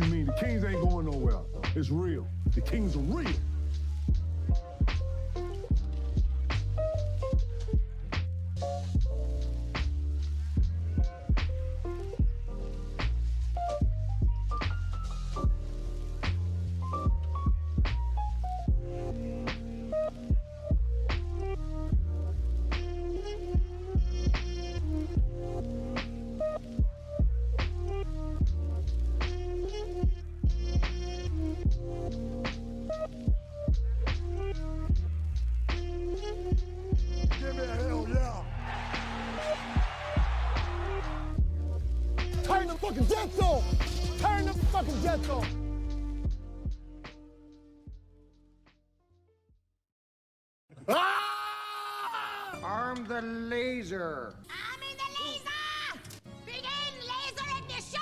you mean? The Kings ain't going nowhere. It's real. The Kings are real. Give me a hell yeah. Turn the fucking jets on. Turn the fucking jets on. Arm the laser. Arming the laser! Begin laser ignition!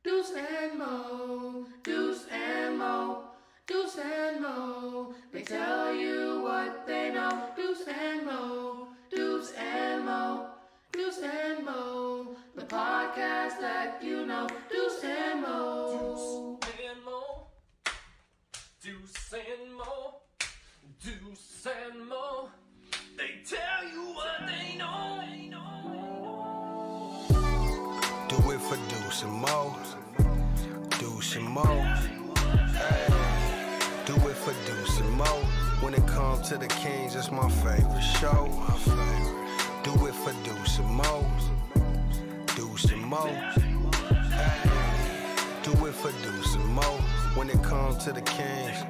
Deuce and Mo, Deuce and Mo, Deuce and Mo. They tell you what they know. Deuce and Mo, Deuce and Mo, Deuce and Mo. The podcast that you know. Deuce and Mo. Deuce and Mo, Deuce and Mo, Deuce and Mo. They tell you what they know. Do it for Deuce and Mo. Deuce and Mo. Hey. Do it for Deuce and Mo. When it comes to the Kings, it's my favorite show. Do it for Deuce and Mo. Deuce and Mo. Hey. Do it for Deuce and Mo. When it comes to the Kings.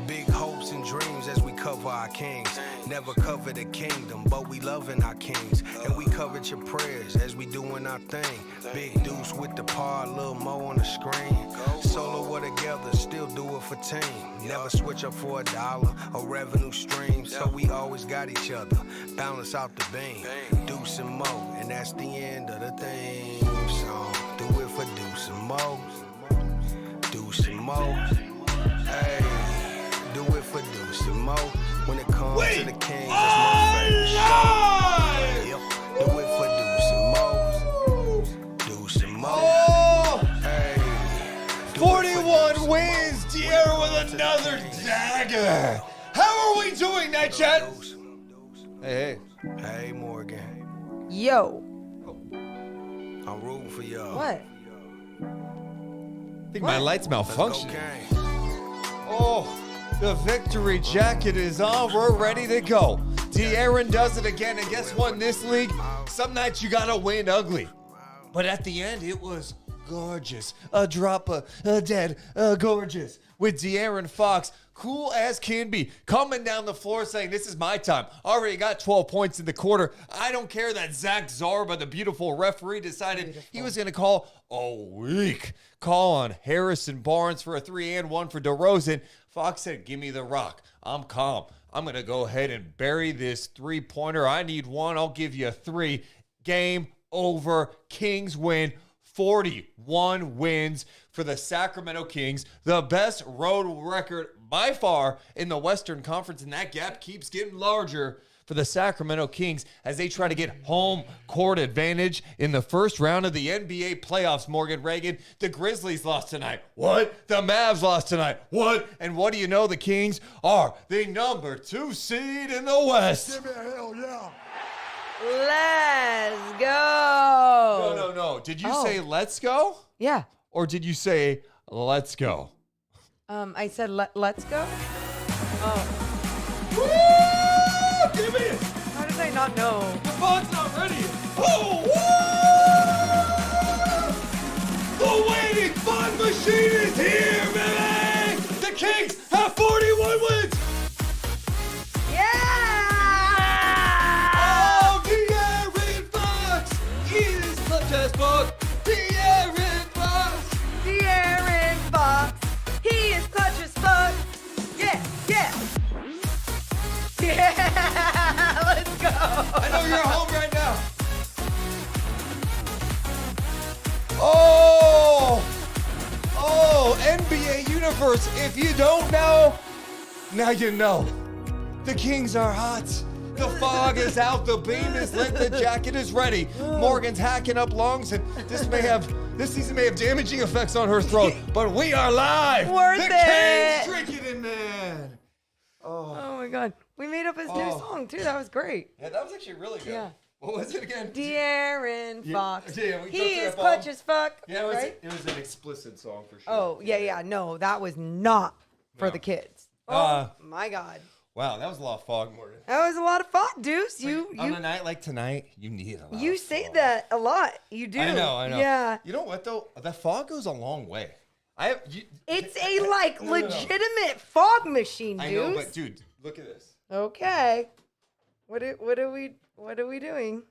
Big hopes and dreams as we cover our kings. Never cover the kingdom, but we loving our kings. And we covered your prayers as we doing our thing. Big Deuce with the par, Lil Mo on the screen. Solo or together, still do it for team. Never switch up for $1 or revenue stream. So we always got each other, balance out the beam. Deuce and Mo, and that's the end of the theme song. Do it for Deuce and Mo. Deuce and Mo. Hey. Do it for Deuce and Mo. When it comes to the Kings, it's my favorite show. Yep. Do it for Deuce and Mo. Deuce and Mo. Hey. 41 wins, Dier with another dagger. How are we doing that, chat? Hey. Hey, Morgan. Yo. I'm rooting for y'all. What? I think my lights malfunctioned. Okay. Oh, the victory jacket is on. We're ready to go. De'Aaron does it again, and guess what? In this league, some nights you gotta win ugly. But at the end, it was gorgeous. A drop of dead gorgeous. With De'Aaron Fox, cool as can be, coming down the floor saying, this is my time. Already got 12 points in the quarter. I don't care that Zach Zarba, the beautiful referee, decided he was going to call a weak call on Harrison Barnes for a 3-and-1 for DeRozan. Fox said, give me the rock. I'm calm. I'm going to go ahead and bury this three-pointer. I need one. I'll give you a 3. Game over. Kings win. 41 wins for the Sacramento Kings, the best road record by far in the Western Conference, and that gap keeps getting larger for the Sacramento Kings as they try to get home court advantage in the first round of the NBA playoffs. Morgan Reagan, the Grizzlies lost tonight. What? The Mavs lost tonight. What? And what do you know? The Kings are the number 2 seed in the West. Give me a hell yeah. Let's go. No. Did you say let's go? Yeah. Or did you say let's go? I said let's go. Oh. Woo! Give me it! How did I not know? The ball's not ready. Oh! Woo! The waiting fun machine is here, baby! The Kings have 41 wins! Yeah! Oh, De'Aaron Fox is the test book. De'Aaron Fox. De'Aaron Fox. He is clutch as fuck. Yeah. Yeah, let's go. I know you're home right now. Oh, NBA Universe. If you don't know, now you know. The Kings are hot. The fog is out. The beam is lit. The jacket is ready. Morgan's hacking up lungs, and this season may have damaging effects on her throat. But we are live. Worth the it. Kings drinking it, man. Oh my God. We made up his new song too. That was great. Yeah, that was actually really good. Yeah. What was it again? De'Aaron Fox. Yeah, we He took is that clutch bomb. as fuck. Yeah, right? it was an explicit song for sure. Oh, yeah. No, that was not for the kids. Oh, my God. Wow, that was a lot of fog, Morgan. That was a lot of fun, Deuce. On a night like tonight, you need a lot. You of say fog. that a lot. You do. I know. Yeah. You know what though? The fog goes a long way. It's a legitimate fog machine, Deuce. I know, but dude, look at this. Okay. What are we doing?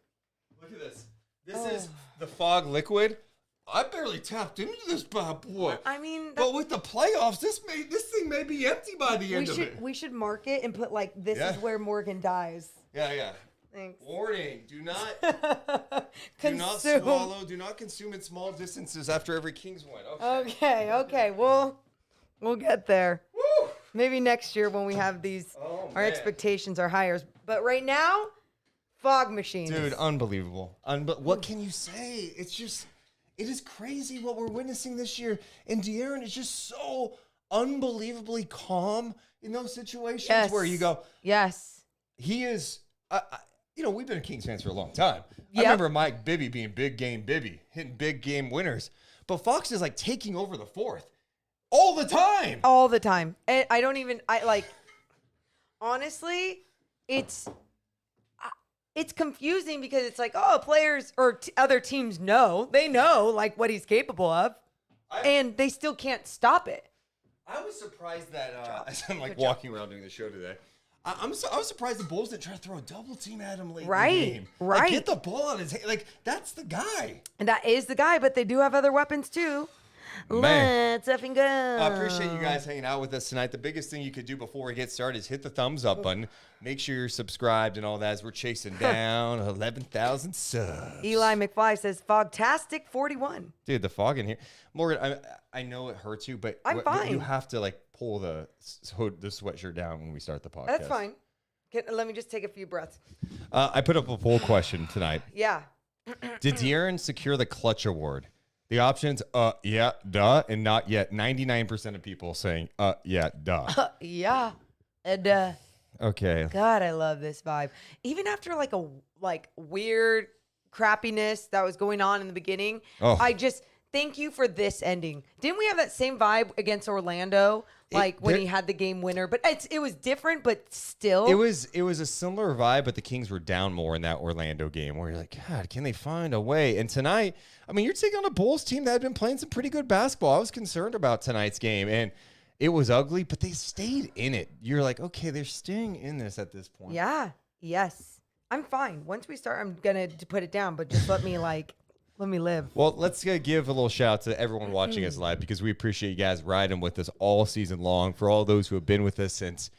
Look at this. This is the fog liquid. I barely tapped into this bad boy. I mean, but with the playoffs, this thing may be empty by the end of it. We should mark it and put like this is where Morgan dies. Yeah. Thanks. Warning: Do not swallow. Do not consume in small distances after every Kings win. Okay. We'll get there. Woo! Maybe next year when we have these, our expectations are higher. But right now, fog machines. Dude, unbelievable. What can you say? It is crazy what we're witnessing this year. And De'Aaron is just so unbelievably calm in those situations where you go, yes. He is, we've been Kings fans for a long time. Yep. I remember Mike Bibby being big game Bibby, hitting big game winners. But Fox is like taking over the fourth all the time. All the time. And honestly, it's confusing because it's like, players or other teams know. They know, like, what he's capable of. And they still can't stop it. I was surprised that, as I'm like walking around doing the show today, I was surprised the Bulls didn't try to throw a double team at him late in the game. Right. Like, get the ball on his hand. Like, that's the guy. And that is the guy, but they do have other weapons too. Man. Let's effing go. I appreciate you guys hanging out with us tonight. The biggest thing you could do before we get started is hit the thumbs up button. Make sure you're subscribed and all that as we're chasing down 11,000 subs. Eli McFly says, Fogtastic 41. Dude, the fog in here. Morgan, I know it hurts you, but I'm fine. You have to pull the sweatshirt down when we start the podcast. That's fine. Let me just take a few breaths. I put up a poll question tonight. Yeah. Did De'Aaron secure the clutch award? The options, yeah, duh, and not yet. 99% of people saying, yeah, duh. Yeah. And, okay. God, I love this vibe. Even after a weird crappiness that was going on in the beginning, I just thank you for this ending. Didn't we have that same vibe against Orlando? When he had the game winner, but it was different, but still. It was a similar vibe, but the Kings were down more in that Orlando game where you're like, God, can they find a way? And tonight, I mean, you're taking on a Bulls team that had been playing some pretty good basketball. I was concerned about tonight's game, and it was ugly, but they stayed in it. You're like, okay, they're staying in this at this point. Yeah. Yes. I'm fine. Once we start, I'm going to put it down, but just let me live. Well, let's give a little shout out to everyone watching us live because we appreciate you guys riding with us all season long. For all those who have been with us since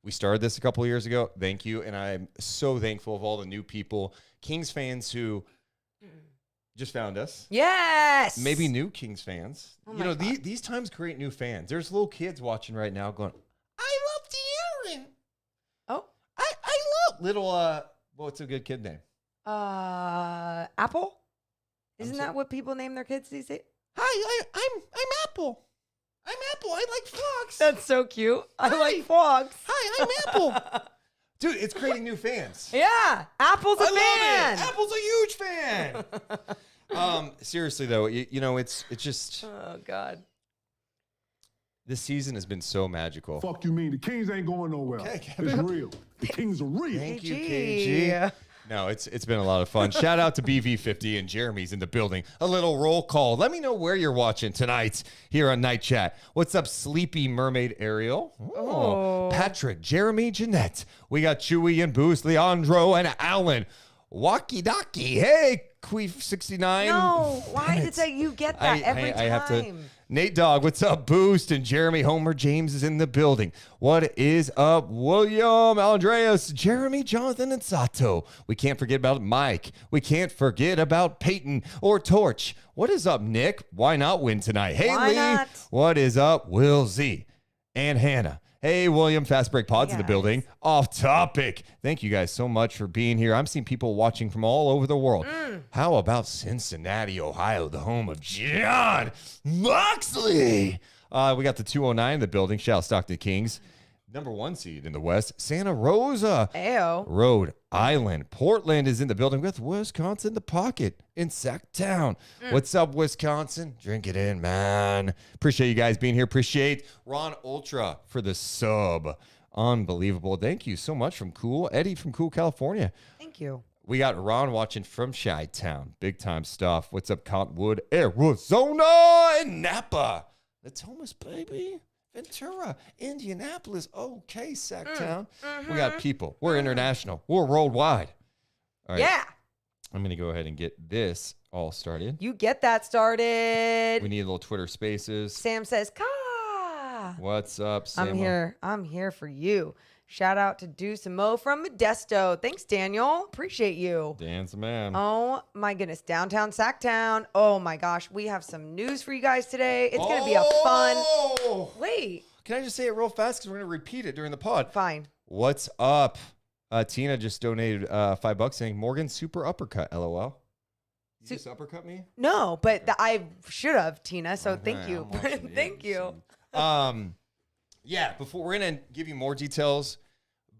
we started this a couple of years ago, thank you. And I'm so thankful of all the new people, Kings fans who just found us. Yes. Maybe new Kings fans. These times create new fans. There's little kids watching right now going, I love De'Aaron. Oh. I love little, what's a good kid name? Apple? Isn't that what people name their kids these days? Hi, I'm Apple. I'm Apple. I like frogs. That's so cute. I like frogs. Hi, I'm Apple. Dude, it's creating new fans. Yeah, Apple's a fan. Love it. Apple's a huge fan. Seriously though, it's just. Oh God. This season has been so magical. Fuck you mean? The Kings ain't going nowhere. Okay, it's real. The Kings are real. Thank you, KG. No, it's been a lot of fun. Shout out to BV50 and Jeremy's in the building. A little roll call. Let me know where you're watching tonight here on Night Chat. What's up, Sleepy Mermaid Ariel? Oh. Patrick, Jeremy, Jeanette. We got Chewy and Boost, Leandro, and Alan. Walkie Dokie. Hey, Queef69. No, why did you get that every time? I have to. Nate Dogg, what's up, Boost? And Jeremy Homer James is in the building. What is up, William, Andreas, Jeremy, Jonathan, and Sato? We can't forget about Mike. We can't forget about Peyton or Torch. What is up, Nick? Why not win tonight? Haley, what is up, Will Z? And Hannah. Hey, William, Fast Break Pods in the Yes. building. Off topic. Thank you guys so much for being here. I'm seeing people watching from all over the world. How about Cincinnati, Ohio, the home of John Moxley? We got the 209 in the building. Shout out Stockton Kings. Number 1 seed in the West, Santa Rosa. Ayo. Rhode Island. Portland is in the building with Wisconsin in the pocket in Sacktown. What's up, Wisconsin? Drink it in, man. Appreciate you guys being here. Appreciate Ron Ultra for the sub. Unbelievable. Thank you so much from Cool. Eddie from Cool, California. Thank you. We got Ron watching from Chi-Town. Big time stuff. What's up, Cottonwood, Arizona, and Napa. The Thomas, baby. Ventura, Indianapolis, okay, Sacktown. We got people. We're international. We're worldwide. All right. Yeah. I'm going to go ahead and get this all started. You get that started. We need a little Twitter Spaces. Sam says, "Ka." What's up, Sam? I'm here. I'm here for you. Shout out to Deuce and Mo from Modesto. Thanks, Daniel. Appreciate you. Dan's the man. Oh my goodness. Downtown Sacktown. Oh my gosh. We have some news for you guys today. It's going to be a fun. Wait. Can I just say it real fast? Because we're going to repeat it during the pod. Fine. What's up? Tina just donated $5 saying, Morgan, super uppercut, LOL. You just uppercut me? No, but I should have, Tina. So Okay, thank you. I'm watching Thank you. Yeah, before we're going to give you more details,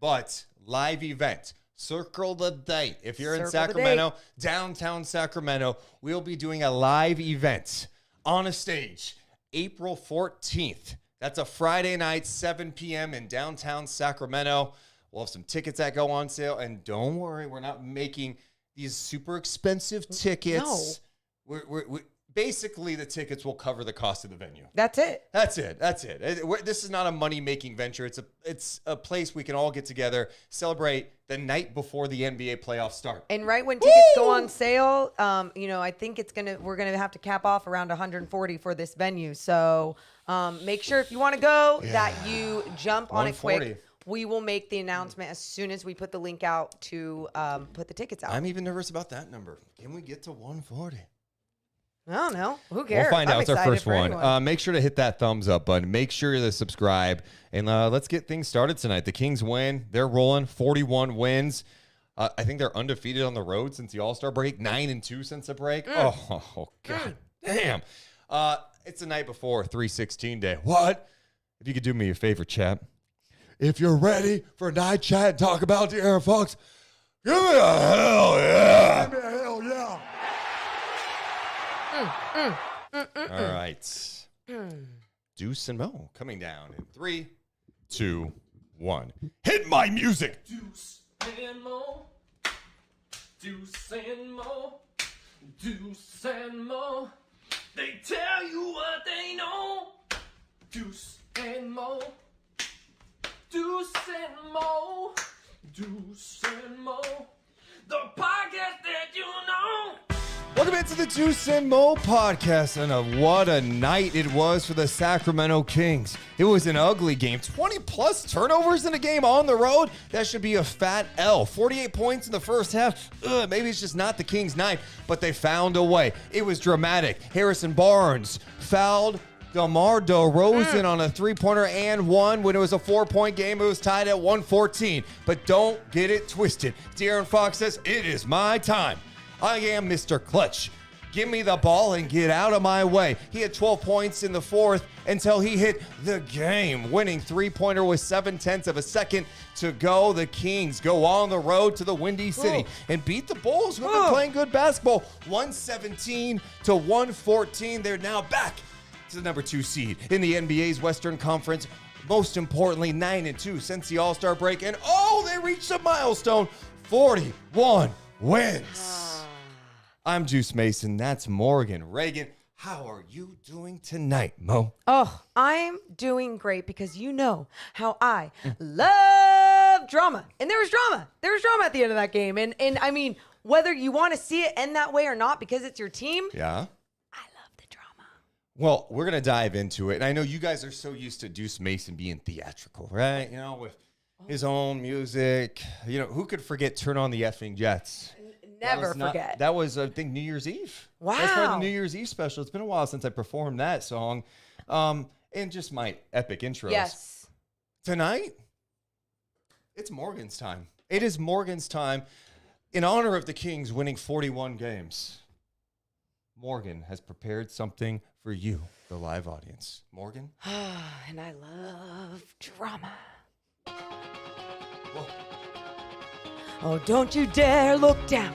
but live event, circle the date. If you're in Circle the Sacramento, downtown Sacramento, we'll be doing a live event on a stage April 14th. That's a Friday night, 7 p.m. in downtown Sacramento. We'll have some tickets that go on sale. And don't worry, we're not making these super expensive tickets. No. We're basically, the tickets will cover the cost of the venue. That's it. That's it. This is not a money-making venture. It's a place we can all get together, celebrate the night before the NBA playoffs start. And right when tickets go on sale, I think we're gonna have to cap off around 140 for this venue. So make sure if you want to go that you jump on it 140. quick. We will make the announcement as soon as we put the link out to put the tickets out. I'm even nervous about that number. Can we get to 140? I don't know. Who cares? We'll find I'm out. It's our excited first for one. anyone. Make sure to hit that thumbs up button. Make sure to subscribe. And let's get things started tonight. The Kings win. They're rolling 41 wins. I think they're undefeated on the road since the All-Star break. 9-2 since the break. Oh, God damn. It's the night before 3/16 day. What? If you could do me a favor, chat. If you're ready for a night chat and talk about the Air Fox, give me a hell yeah. Give me a hell yeah. All right. Deuce and Mo coming down in 3, 2, 1. Hit my music. Deuce and Mo. Deuce and Mo. Deuce and Mo. They tell you what they know. Deuce and Mo. Deuce and Mo. Deuce and Mo. The podcast that you know. Welcome into the Deuce and Mo podcast, and what a night it was for the Sacramento Kings. It was an ugly game. 20-plus turnovers in a game on the road. That should be a fat L. 48 points in the first half. Maybe it's just not the Kings' night, but they found a way. It was dramatic. Harrison Barnes fouled DeMar DeRozan on a three-pointer and one. When it was a 4-point game, it was tied at 114. But don't get it twisted. De'Aaron Fox says, it is my time. I am Mr. Clutch. Give me the ball and get out of my way. He had 12 points in the fourth until he hit the game-winning three-pointer with 0.7 of a second to go. The Kings go on the road to the Windy City and beat the Bulls, who have been playing good basketball. 117 to 114. They're now back to the number 2 seed in the NBA's Western Conference. Most importantly, 9-2 since the All-Star break. And they reached a milestone, 41 wins. I'm Juice Mason. That's Morgan Reagan. How are you doing tonight, Mo? Oh, I'm doing great because you know how I love drama. And there was drama. There was drama at the end of that game. And I mean, whether you want to see it end that way or not because it's your team. Yeah. I love the drama. Well, we're going to dive into it. And I know you guys are so used to Deuce Mason being theatrical, right? You know, with his own music. You know, who could forget Turn on the Effing Jets? Never forget. That was, I think, New Year's Eve. Wow. That's part of the New Year's Eve special. It's been a while since I performed that song. And just my epic intros. Yes. tonight, it's Morgan's time. It is Morgan's time. In honor of the Kings winning 41 games, Morgan has prepared something for you, the live audience. Morgan? And I love drama. Whoa. Oh, don't you dare look down.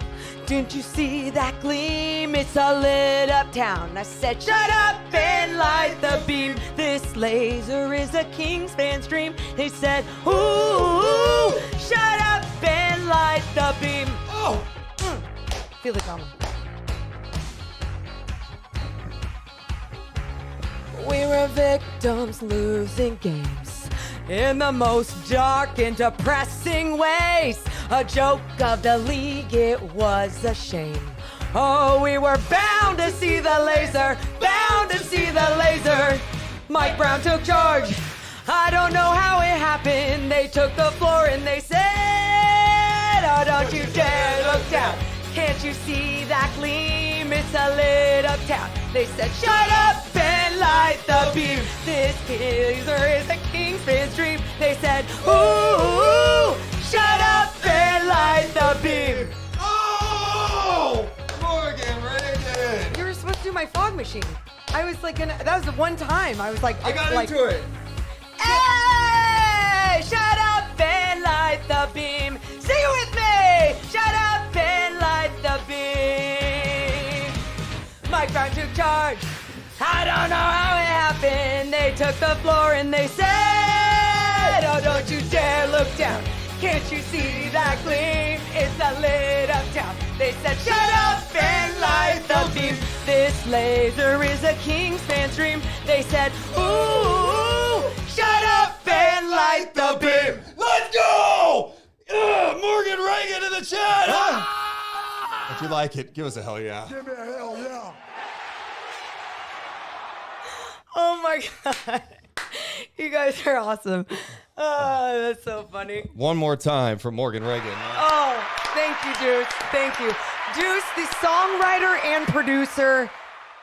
Didn't you see that gleam? It's a lit up town. I said, shut up and light the beam. This laser is a Kings fan's dream. They said, ooh, shut up and light the beam. Oh, feel the drama. We were victims losing games in the most dark and depressing ways. A joke of the league, it was a shame. Oh, we were bound to see the laser, bound to see the laser. Mike Brown took charge. I don't know how it happened. They took the floor and they said, oh, don't you dare look down. Can't you see that gleam? It's a lit up town. They said, shut up and light the beam. This laser is a Kings fan's dream. They said, ooh, shut up and light the beam. Oh! Morgan Reagan! You were supposed to do my fog machine. I was like, that was the one time. I was like, I got into it. Hey! Shut up and light the beam. Sing it with me! Shut up and light the beam. Mike Brown took charge. I don't know how it happened. They took the floor and they said, oh, don't you dare look down. Can't you see that gleam? It's a lit up town. They said, shut up and light the beam. This laser is a Kings fan's dream. They said, ooh, shut up and light the beam. Let's go! Morgan Reagan in the chat! Huh? If you like it, give us a hell yeah. Give me a hell yeah. Oh my God. You guys are awesome. Oh, that's so funny. One more time for Morgan Reagan. Oh, thank you, Deuce. Thank you. Deuce, the songwriter and producer,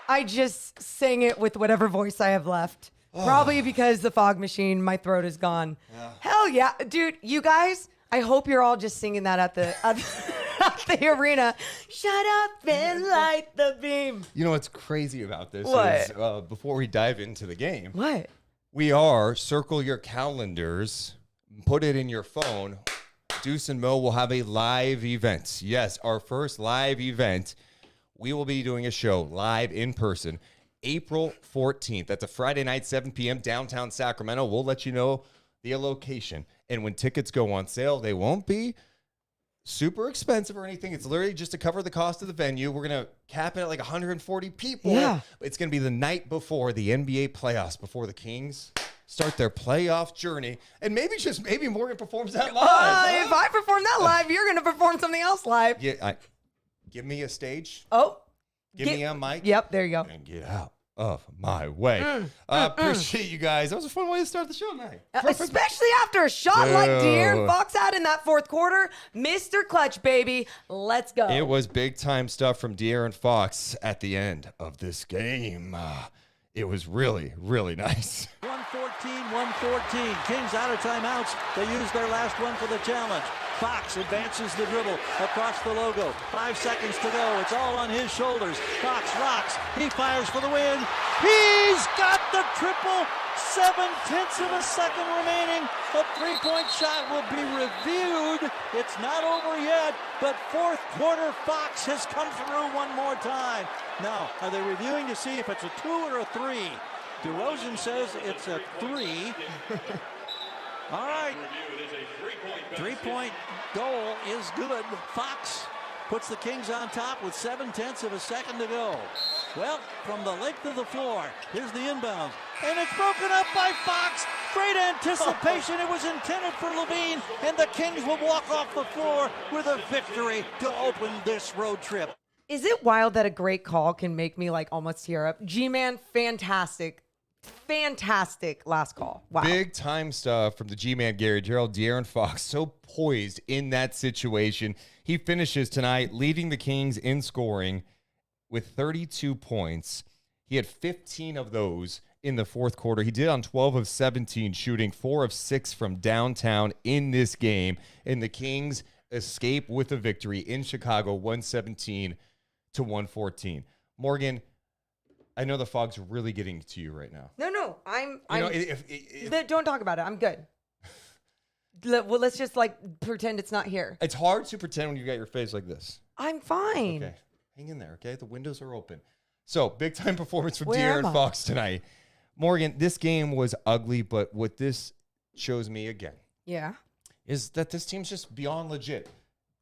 I just sang it with whatever voice I have left. Probably because the fog machine, my throat is gone. Yeah. Hell yeah. Dude, you guys, I hope you're all just singing that at the arena. Shut up and light the beam. You know what's crazy about this What? is, before we dive into the game, What? we are, circle your calendars, put it in your phone. Deuce and Mo will have a live event. Yes, our first live event. We will be doing a show live in person, April 14th. That's a Friday night, 7 p.m., downtown Sacramento. We'll let you know the location. And when tickets go on sale, they won't be super expensive or anything. It's literally just to cover the cost of the venue. We're going to cap it at like 140 people. Yeah. It's going to be the night before the NBA playoffs, before the Kings start their playoff journey. And maybe Morgan performs that live. If I perform that live, you're going to perform something else live. Yeah, give me a stage. Oh. Give me a mic. Yep, there you go. And get out of my way. Appreciate you guys. That was a fun way to start the show tonight. Especially after a shot like De'Aaron Fox had in that fourth quarter. Mr. Clutch, baby. Let's go. It was big-time stuff from De'Aaron Fox at the end of this game. It was really, really nice. 114. Kings out of timeouts. They used their last one for the challenge. Fox advances the dribble across the logo. 5 seconds to go. It's all on his shoulders. Fox rocks. He fires for the win. He's got the triple. 7/10 of a second remaining. The three-point shot will be reviewed. It's not over yet, but fourth quarter Fox has come through one more time. Now, are they reviewing to see if it's a 2 or a 3? DeRozan says it's a 3. All right. Three-point goal is good. Fox puts the Kings on top with 7/10 of a second to go. Well, from the length of the floor, here's the inbound. And it's broken up by Fox. Great anticipation. It was intended for Levine, and the Kings will walk off the floor with a victory to open this road trip. Is it wild that a great call can make me like almost tear up? G-Man, fantastic last call. Wow. Big time stuff from the G-Man Gary Gerald. De'Aaron Fox so poised in that situation. He finishes tonight leading the Kings in scoring with 32 points. He had 15 of those in the fourth quarter. He did on 12 of 17 shooting, 4 of 6 from downtown in this game. And the Kings escape with a victory in Chicago, 117 to 114. Morgan, I know the fog's really getting to you right now. No, if don't talk about it. I'm good. Well, let's just like pretend it's not here. It's hard to pretend when you got your face like this. I'm fine. Okay, hang in there, okay? The windows are open. So, big-time performance from Where De'Aaron Fox tonight. Morgan, this game was ugly, but what this shows me again is that this team's just beyond legit.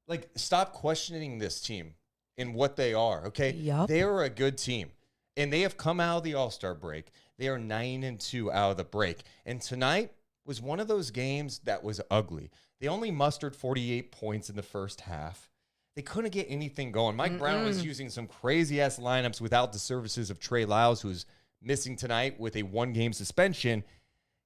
Like, stop questioning this team in what they are, okay? Yep. They are a good team, and they have come out of the All-Star break. They are 9-2 out of the break. And tonight was one of those games that was ugly. They only mustered 48 points in the first half. They couldn't get anything going. Mike Brown was using some crazy-ass lineups without the services of Trey Lyles, who's missing tonight with a one-game suspension.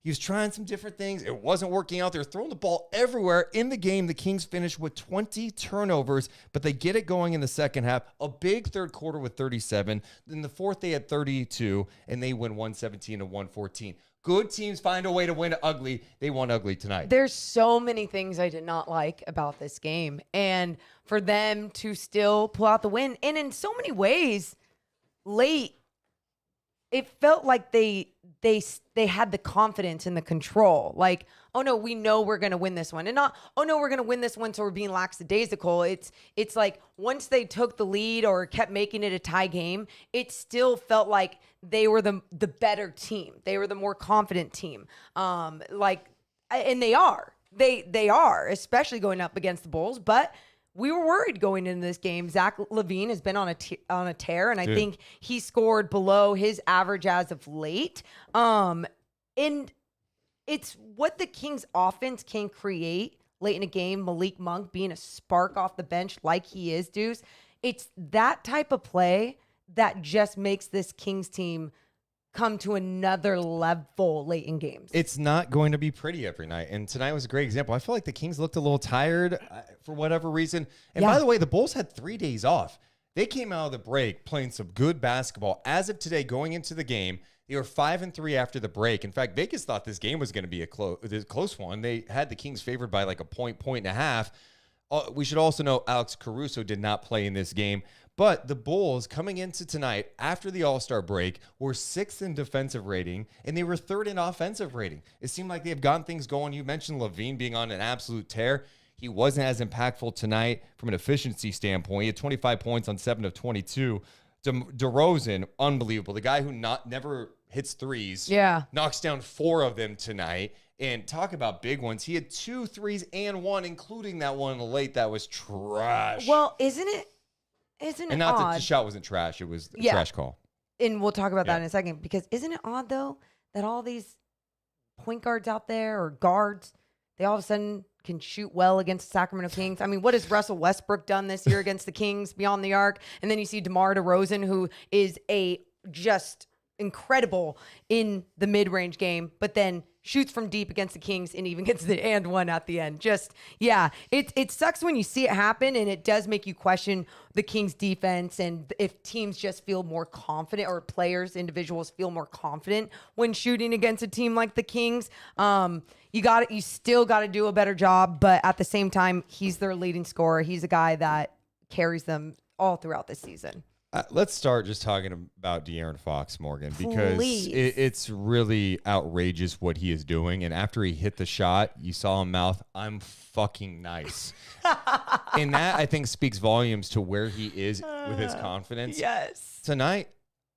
He was trying some different things. It wasn't working out. They were throwing the ball everywhere. In the game, the Kings finished with 20 turnovers, but they get it going in the second half. A big third quarter with 37. In the fourth, they had 32, and they win 117 to 114. Good teams find a way to win ugly. They won ugly tonight. There's so many things I did not like about this game. And for them to still pull out the win, and in so many ways, late, it felt like they had the confidence and the control. Like, oh no, we know we're gonna win this one, and not, oh no, we're gonna win this one, so we're being lackadaisical. It's like once they took the lead or kept making it a tie game, it still felt like they were the better team. They were the more confident team. And they are, especially going up against the Bulls, but. We were worried going into this game. Zach LaVine has been on a tear, and I think he scored below his average as of late. And it's what the Kings offense can create late in a game. Malik Monk being a spark off the bench like he is, Deuce. It's that type of play that just makes this Kings team come to another level late in games. It's not going to be pretty every night. And tonight was a great example. I feel like the Kings looked a little tired for whatever reason. And by the way, the Bulls had 3 days off. They came out of the break playing some good basketball. As of today, going into the game, they were 5-3 after the break. In fact, Vegas thought this game was going to be a close one. They had the Kings favored by like a point and a half. We should also know Alex Caruso did not play in this game. But the Bulls, coming into tonight after the All-Star break, were 6th in defensive rating, and they were 3rd in offensive rating. It seemed like they've gotten things going. You mentioned LaVine being on an absolute tear. He wasn't as impactful tonight from an efficiency standpoint. He had 25 points on 7 of 22. DeRozan, unbelievable. The guy who never hits threes, knocks down 4 of them tonight. And talk about big ones. He had 2 threes and 1, including that one late that was trash. Well, isn't it and not odd? that the shot wasn't trash. It was a trash call. And we'll talk about that in a second, because isn't it odd, though, that all these point guards out there or guards, they all of a sudden can shoot well against the Sacramento Kings? I mean, what has Russell Westbrook done this year against the Kings beyond the arc? And then you see DeMar DeRozan, who is just incredible in the mid-range game, but then shoots from deep against the Kings and even gets the and one at the end. It sucks when you see it happen, and it does make you question the Kings defense and if teams just feel more confident, or players, individuals feel more confident when shooting against a team like the Kings. You still got to do a better job, but at the same time, he's their leading scorer. He's a guy that carries them all throughout this season. Let's start just talking about De'Aaron Fox, Morgan, because it's really outrageous what he is doing. And after he hit the shot, you saw him mouth, "I'm fucking nice." And that, I think, speaks volumes to where he is with his confidence. Yes. Tonight,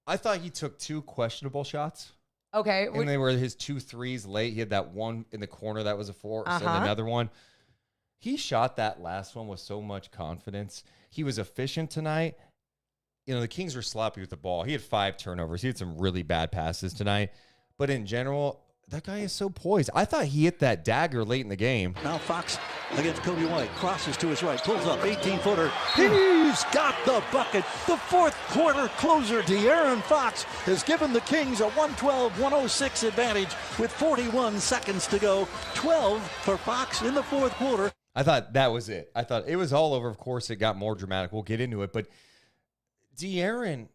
I thought he took 2 questionable shots. Okay. And they were his 2 threes late. He had that one in the corner that was a force, and another one. He shot that last one with so much confidence. He was efficient tonight. You know, the Kings were sloppy with the ball. He had 5 turnovers. He had some really bad passes tonight. But in general, that guy is so poised. I thought he hit that dagger late in the game. Now Fox against Kobe White. Crosses to his right. Pulls up. 18-footer. He's got the bucket. The fourth quarter closer, De'Aaron Fox, has given the Kings a 112-106 advantage with 41 seconds to go. 12 for Fox in the fourth quarter. I thought that was it. I thought it was all over. Of course, it got more dramatic. We'll get into it. But De'Aaron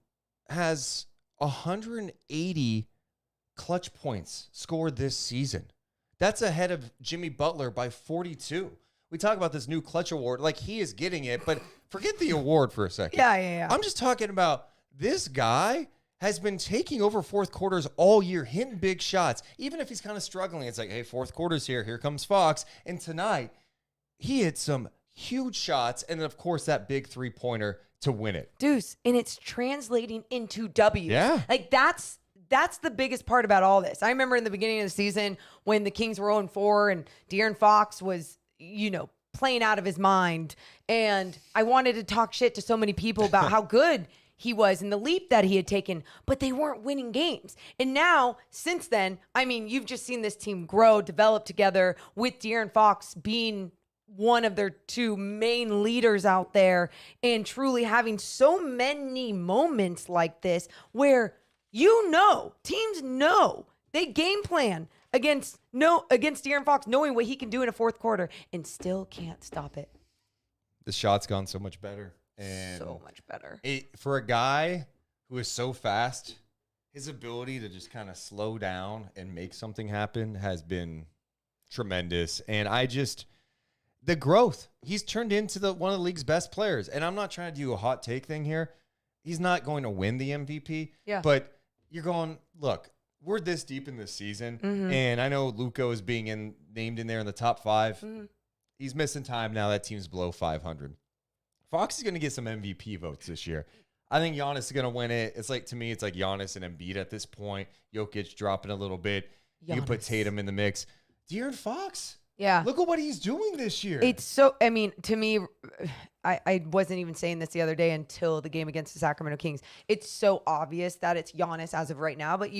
has 180 clutch points scored this season. That's ahead of Jimmy Butler by 42. We talk about this new clutch award. Like, he is getting it, but forget the award for a second. Yeah. I'm just talking about this guy has been taking over fourth quarters all year, hitting big shots. Even if he's kind of struggling, it's like, hey, fourth quarter's here. Here comes Fox. And tonight, he hit some huge shots. And then, of course, that big three-pointer to win it. Deuce, and it's translating into W's. Yeah. Like, that's the biggest part about all this. I remember in the beginning of the season when the Kings were 0-4 and De'Aaron Fox was, playing out of his mind. And I wanted to talk shit to so many people about how good he was and the leap that he had taken, but they weren't winning games. And now, since then, I mean, you've just seen this team grow, develop together with De'Aaron Fox being one of their two main leaders out there and truly having so many moments like this where teams know they game plan against De'Aaron Fox, knowing what he can do in a fourth quarter and still can't stop it. The shot's gone so much better. And so much better. For a guy who is so fast, his ability to just kind of slow down and make something happen has been tremendous. And the growth, he's turned into one of the league's best players. And I'm not trying to do a hot take thing here. He's not going to win the MVP. Yeah. But you're going, look, we're this deep in this season. Mm-hmm. And I know Luka is being named in there in the top 5. Mm-hmm. He's missing time now. That team's below 500. Fox is going to get some MVP votes this year. I think Giannis is going to win it. To me, it's like Giannis and Embiid at this point. Jokic dropping a little bit. You can put Tatum in the mix. De'Aaron Fox. Yeah. Look at what he's doing this year. It's so, I mean, to me, I wasn't even saying this the other day until the game against the Sacramento Kings. It's so obvious that it's Giannis as of right now, but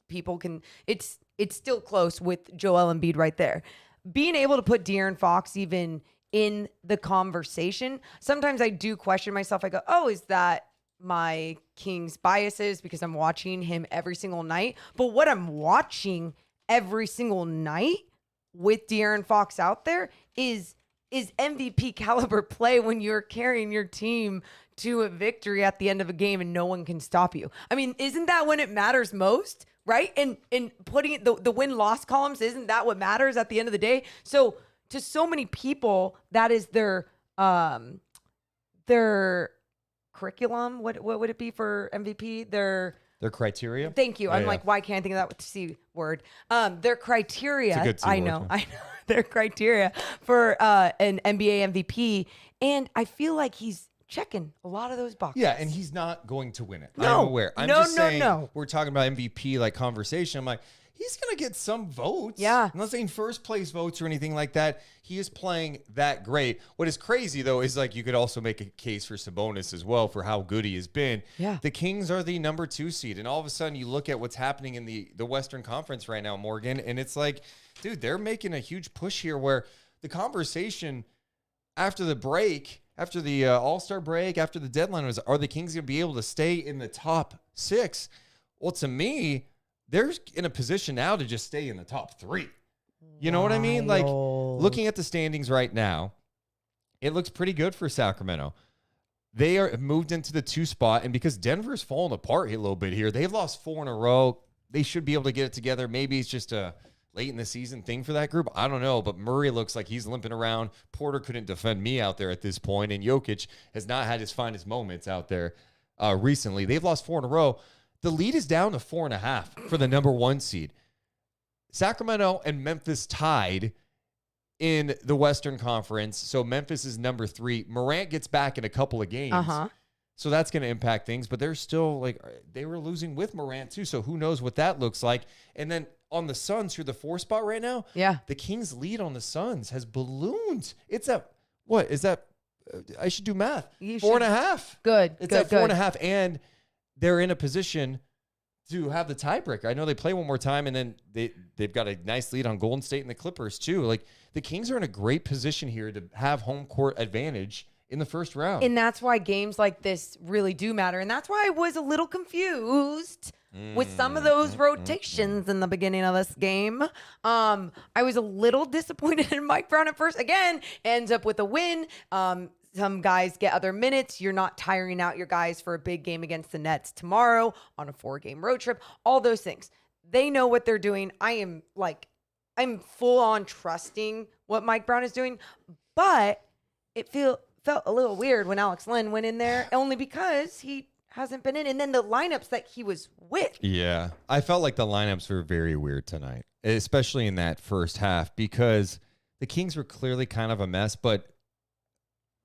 people can, it's still close with Joel Embiid right there. Being able to put De'Aaron Fox even in the conversation, sometimes I do question myself. I go, oh, is that my Kings biases because I'm watching him every single night? But what I'm watching every single night with De'Aaron Fox out there is MVP caliber play when you're carrying your team to a victory at the end of a game and no one can stop you. I mean, isn't that when it matters most, right? And putting the win-loss columns, isn't that what matters at the end of the day? So to so many people, that is their curriculum. What would it be for MVP? Their criteria. Thank you. I'm like, why can't I think of that C word? Their criteria. It's a good C I word, know. yeah. I know their criteria for an NBA MVP, and I feel like he's checking a lot of those boxes. Yeah, and he's not going to win it. No. I'm aware. I'm just saying, we're talking about MVP like conversation. I'm like, he's going to get some votes. Yeah. I'm not saying first place votes or anything like that. He is playing that great. What is crazy, though, is like you could also make a case for Sabonis as well for how good he has been. Yeah. The Kings are the number 2 seed. And all of a sudden you look at what's happening in the Western Conference right now, Morgan, and it's like, dude, they're making a huge push here where the conversation after the break, after the All-Star break, after the deadline was, are the Kings going to be able to stay in the top 6? Well, to me, they're in a position now to just stay in the top 3. You know what I mean? Like, looking at the standings right now, it looks pretty good for Sacramento. They are moved into the 2 spot, and because Denver's fallen apart a little bit here, they've lost 4 in a row. They should be able to get it together. Maybe it's just a late in the season thing for that group. I don't know, but Murray looks like he's limping around. Porter couldn't defend me out there at this point, and Jokic has not had his finest moments out there recently. They've lost 4 in a row. The lead is down to 4.5 for the number 1 seed. Sacramento and Memphis tied in the Western Conference. So Memphis is number 3. Morant gets back in a couple of games. So that's going to impact things. But they're still like, they were losing with Morant too. So who knows what that looks like. And then on the Suns, who are the 4 spot right now. Yeah. The Kings lead on the Suns has ballooned. It's at, what is that? I should do math. 4.5. Good. It's at 4.5. And they're in a position to have the tiebreaker. I know they play one more time, and then they've got a nice lead on Golden State and the Clippers too. Like, the Kings are in a great position here to have home court advantage in the first round. And that's why games like this really do matter. And that's why I was a little confused with some of those rotations in the beginning of this game. I was a little disappointed in Mike Brown at first. Again, ends up with a win. Some guys get other minutes. You're not tiring out your guys for a big game against the Nets tomorrow on a 4-game road trip. All those things. they know what they're doing. I'm full on trusting what Mike Brown is doing, but it felt a little weird when Alex Len went in there, only because he hasn't been in. And then the lineups that he was with. Yeah. I felt like the lineups were very weird tonight, especially in that first half, because the Kings were clearly kind of a mess, but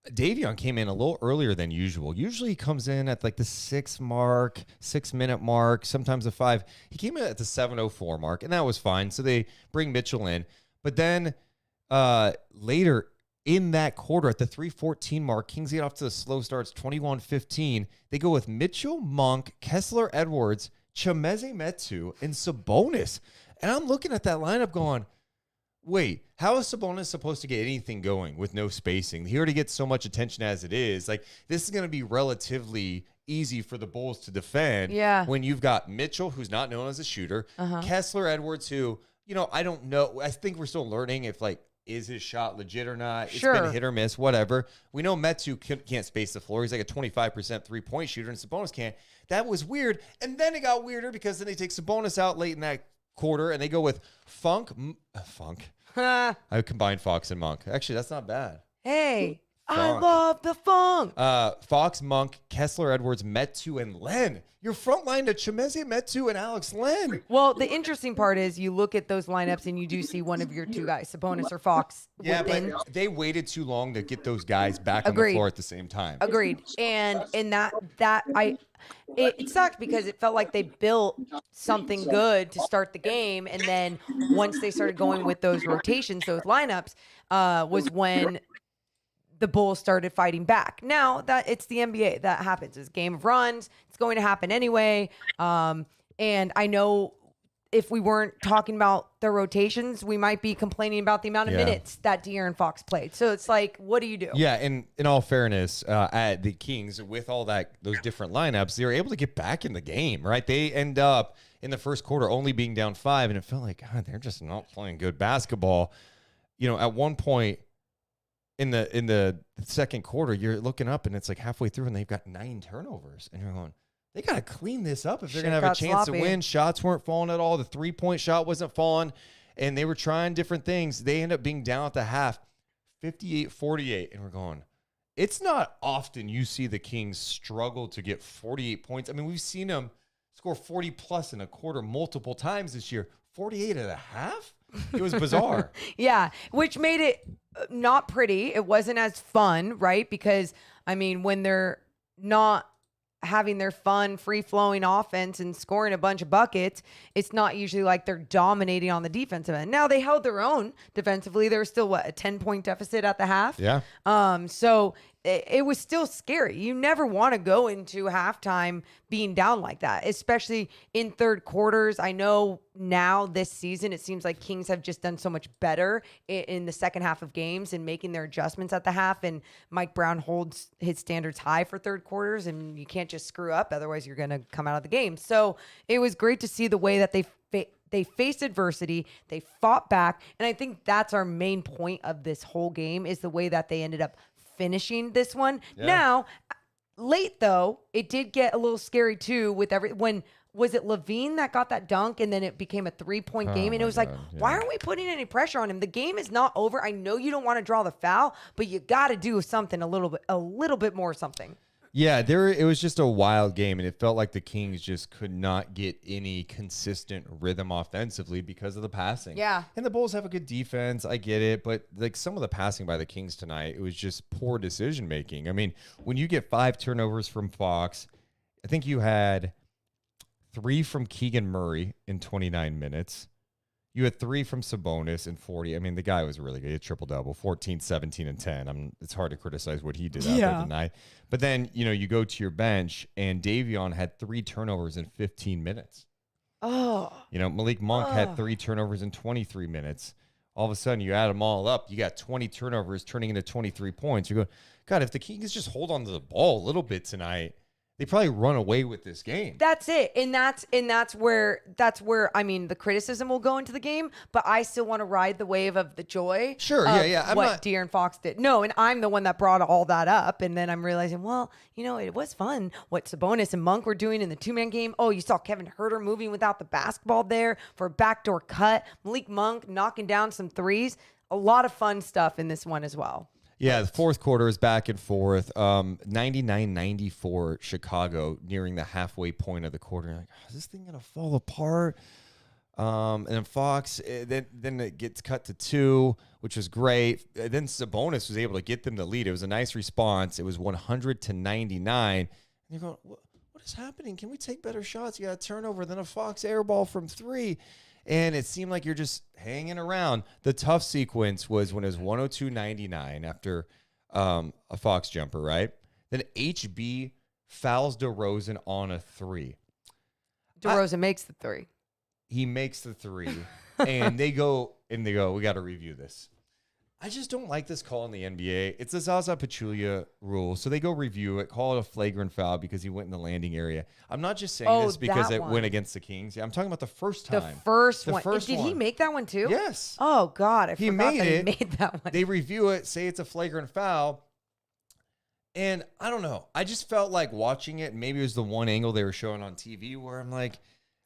Davion came in a little earlier than usual. Usually he comes in at like the 6-minute mark, sometimes a 5. He came in at the 7:04 mark, and that was fine. So they bring Mitchell in. But then later in that quarter, at the 3:14 mark, Kings get off to the slow starts, 21-15. They go with Mitchell, Monk, Kessler, Edwards, Chimezie Metu, and Sabonis. And I'm looking at that lineup going, wait, how is Sabonis supposed to get anything going with no spacing? He already gets so much attention as it is. Like, this is going to be relatively easy for the Bulls to defend when you've got Mitchell, who's not known as a shooter, Kessler, Edwards, who, I don't know. I think we're still learning if, is his shot legit or not? It's been hit or miss, whatever. We know Metu can't space the floor. He's like a 25% three-point shooter, and Sabonis can't. That was weird. And then it got weirder because then they take Sabonis out late in that quarter, and they go with Funk. I combined Fox and Monk. Actually, that's not bad. Hey, I love the funk. Fox, Monk, Kessler, Edwards, Metu, and Len. Your front line to Chimezie Metu and Alex Len. Well, the interesting part is you look at those lineups and you do see one of your two guys, Sabonis or Fox. Yeah, but they waited too long to get those guys back on the floor at the same time. Agreed. And it sucked because it felt like they built something good to start the game, and then once they started going with those rotations, those lineups, was when the Bulls started fighting back. Now that it's the NBA, that happens. It's a game of runs. It's going to happen anyway. And I know if we weren't talking about the rotations, we might be complaining about the amount of minutes that De'Aaron Fox played. So it's like, what do you do? Yeah, and in all fairness, at the Kings, with all those different lineups, they were able to get back in the game, right? They end up in the first quarter only being down 5, and it felt like, God, they're just not playing good basketball. At one point, in the second quarter, you're looking up and it's like halfway through and they've got 9 turnovers. And you're going, they got to clean this up if they're going to have a chance to win. Shots weren't falling at all. The 3-point shot wasn't falling. And they were trying different things. They end up being down at the half, 58-48. And we're going, it's not often you see the Kings struggle to get 48 points. I mean, we've seen them score 40-plus in a quarter multiple times this year. 48 at a half? It was bizarre. Yeah, which made it not pretty. It wasn't as fun, right? Because, I mean, when they're not having their fun, free-flowing offense and scoring a bunch of buckets, it's not usually like they're dominating on the defensive end. Now, they held their own defensively. There was still, a 10-point deficit at the half? Yeah. So it was still scary. You never want to go into halftime being down like that, especially in third quarters. I know now this season, it seems like Kings have just done so much better in the second half of games and making their adjustments at the half. And Mike Brown holds his standards high for third quarters, and you can't just screw up. Otherwise, you're going to come out of the game. So it was great to see the way that they faced adversity, they fought back, and I think that's our main point of this whole game is the way that they ended up finishing this one. Yeah. Now, late though, it did get a little scary too with when was it Levine that got that dunk and then it became a 3-point game, and it was like, why aren't we putting any pressure on him? The game is not over. I know you don't want to draw the foul, but you got to do something a little bit more something. Yeah, it was just a wild game, and it felt like the Kings just could not get any consistent rhythm offensively because of the passing. Yeah. And the Bulls have a good defense. I get it, but some of the passing by the Kings tonight, it was just poor decision-making. I mean, when you get 5 turnovers from Fox, I think you had 3 from Keegan Murray in 29 minutes. You had 3 from Sabonis in 40. I mean, the guy was really good. He had triple-double, 14, 17, and 10. It's hard to criticize what he did out there tonight. But then, you go to your bench, and Davion had 3 turnovers in 15 minutes. Oh. Malik Monk had 3 turnovers in 23 minutes. All of a sudden, you add them all up, you got 20 turnovers turning into 23 points. You're going, God, if the Kings just hold on to the ball a little bit tonight, they probably run away with this game. That's it. And that's where I mean the criticism will go into the game, but I still want to ride the wave of the joy. Sure, of yeah. What De'Aaron Fox did. No, and I'm the one that brought all that up, and then I'm realizing, well, it was fun what Sabonis and Monk were doing in the 2-man game. Oh, you saw Kevin Huerter moving without the basketball there for a backdoor cut. Malik Monk knocking down some threes. A lot of fun stuff in this one as well. Yeah, the fourth quarter is back and forth. 99-94 Chicago nearing the halfway point of the quarter. You're like, is this thing going to fall apart? And then Fox, then it gets cut to 2, which was great. Then Sabonis was able to get them to lead. It was a nice response. It was 100-99. And you're going, what is happening? Can we take better shots? You got a turnover, then a Fox air ball from 3. And it seemed like you're just hanging around. The tough sequence was when it was 102-99 after a Fox jumper, right? Then HB fouls DeRozan on a 3. DeRozan makes the 3. He makes the 3. And they go, we got to review this. I just don't like this call in the NBA. It's a Zaza Pachulia rule. So they go review it, call it a flagrant foul because he went in the landing area. I'm not just saying this because it went against the Kings. Yeah, I'm talking about the first time. The first one. Did he make that one too? Yes. Oh, God. I forgot that he made that one. They review it, say it's a flagrant foul. And I don't know. I just felt like watching it, maybe it was the one angle they were showing on TV where I'm like,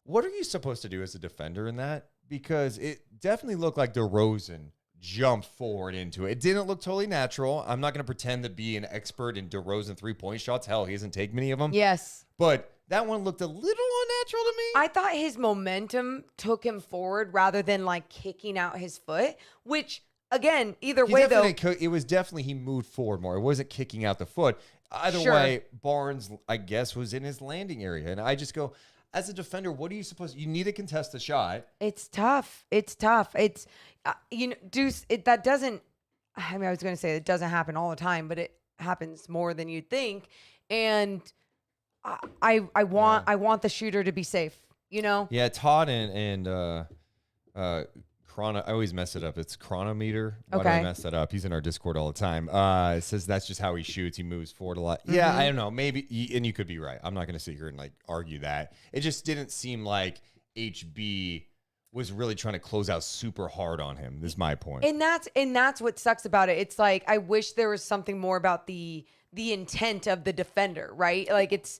what are you supposed to do as a defender in that? Because it definitely looked like DeRozan jumped forward into it. It didn't look totally natural. I'm not going to pretend to be an expert in DeRozan 3-point shots. Hell, he doesn't take many of them. Yes. But that one looked a little unnatural to me. I thought his momentum took him forward rather than like kicking out his foot, which again, either way though. It was definitely he moved forward more. It wasn't kicking out the foot. Either way, Barnes, I guess, was in his landing area. And I just go, as a defender, what are you supposed to? You need to contest the shot. It's tough. It's Deuce, that doesn't, I was going to say it doesn't happen all the time, but it happens more than you'd think. And I want the shooter to be safe, Yeah, Todd and I always mess it up. It's chronometer. Why do I mess that up? He's in our Discord all the time. It says that's just how he shoots. He moves forward a lot. Mm-hmm. Yeah, I don't know. Maybe, and you could be right. I'm not going to sit here and argue that. It just didn't seem like HB was really trying to close out super hard on him. This is my point. And that's what sucks about it. It's like I wish there was something more about the intent of the defender, right? Like it's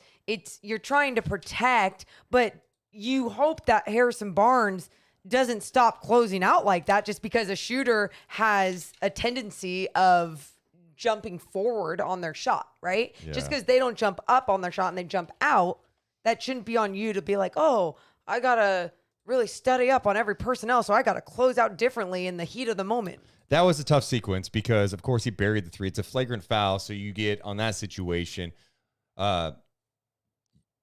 you're trying to protect, but you hope that Harrison Barnes doesn't stop closing out like that just because a shooter has a tendency of jumping forward on their shot, right? Yeah. Just because they don't jump up on their shot and they jump out, that shouldn't be on you to be like, oh, I got to really study up on every personnel, so I got to close out differently in the heat of the moment. That was a tough sequence because, of course, he buried the 3. It's a flagrant foul, so you get, on that situation,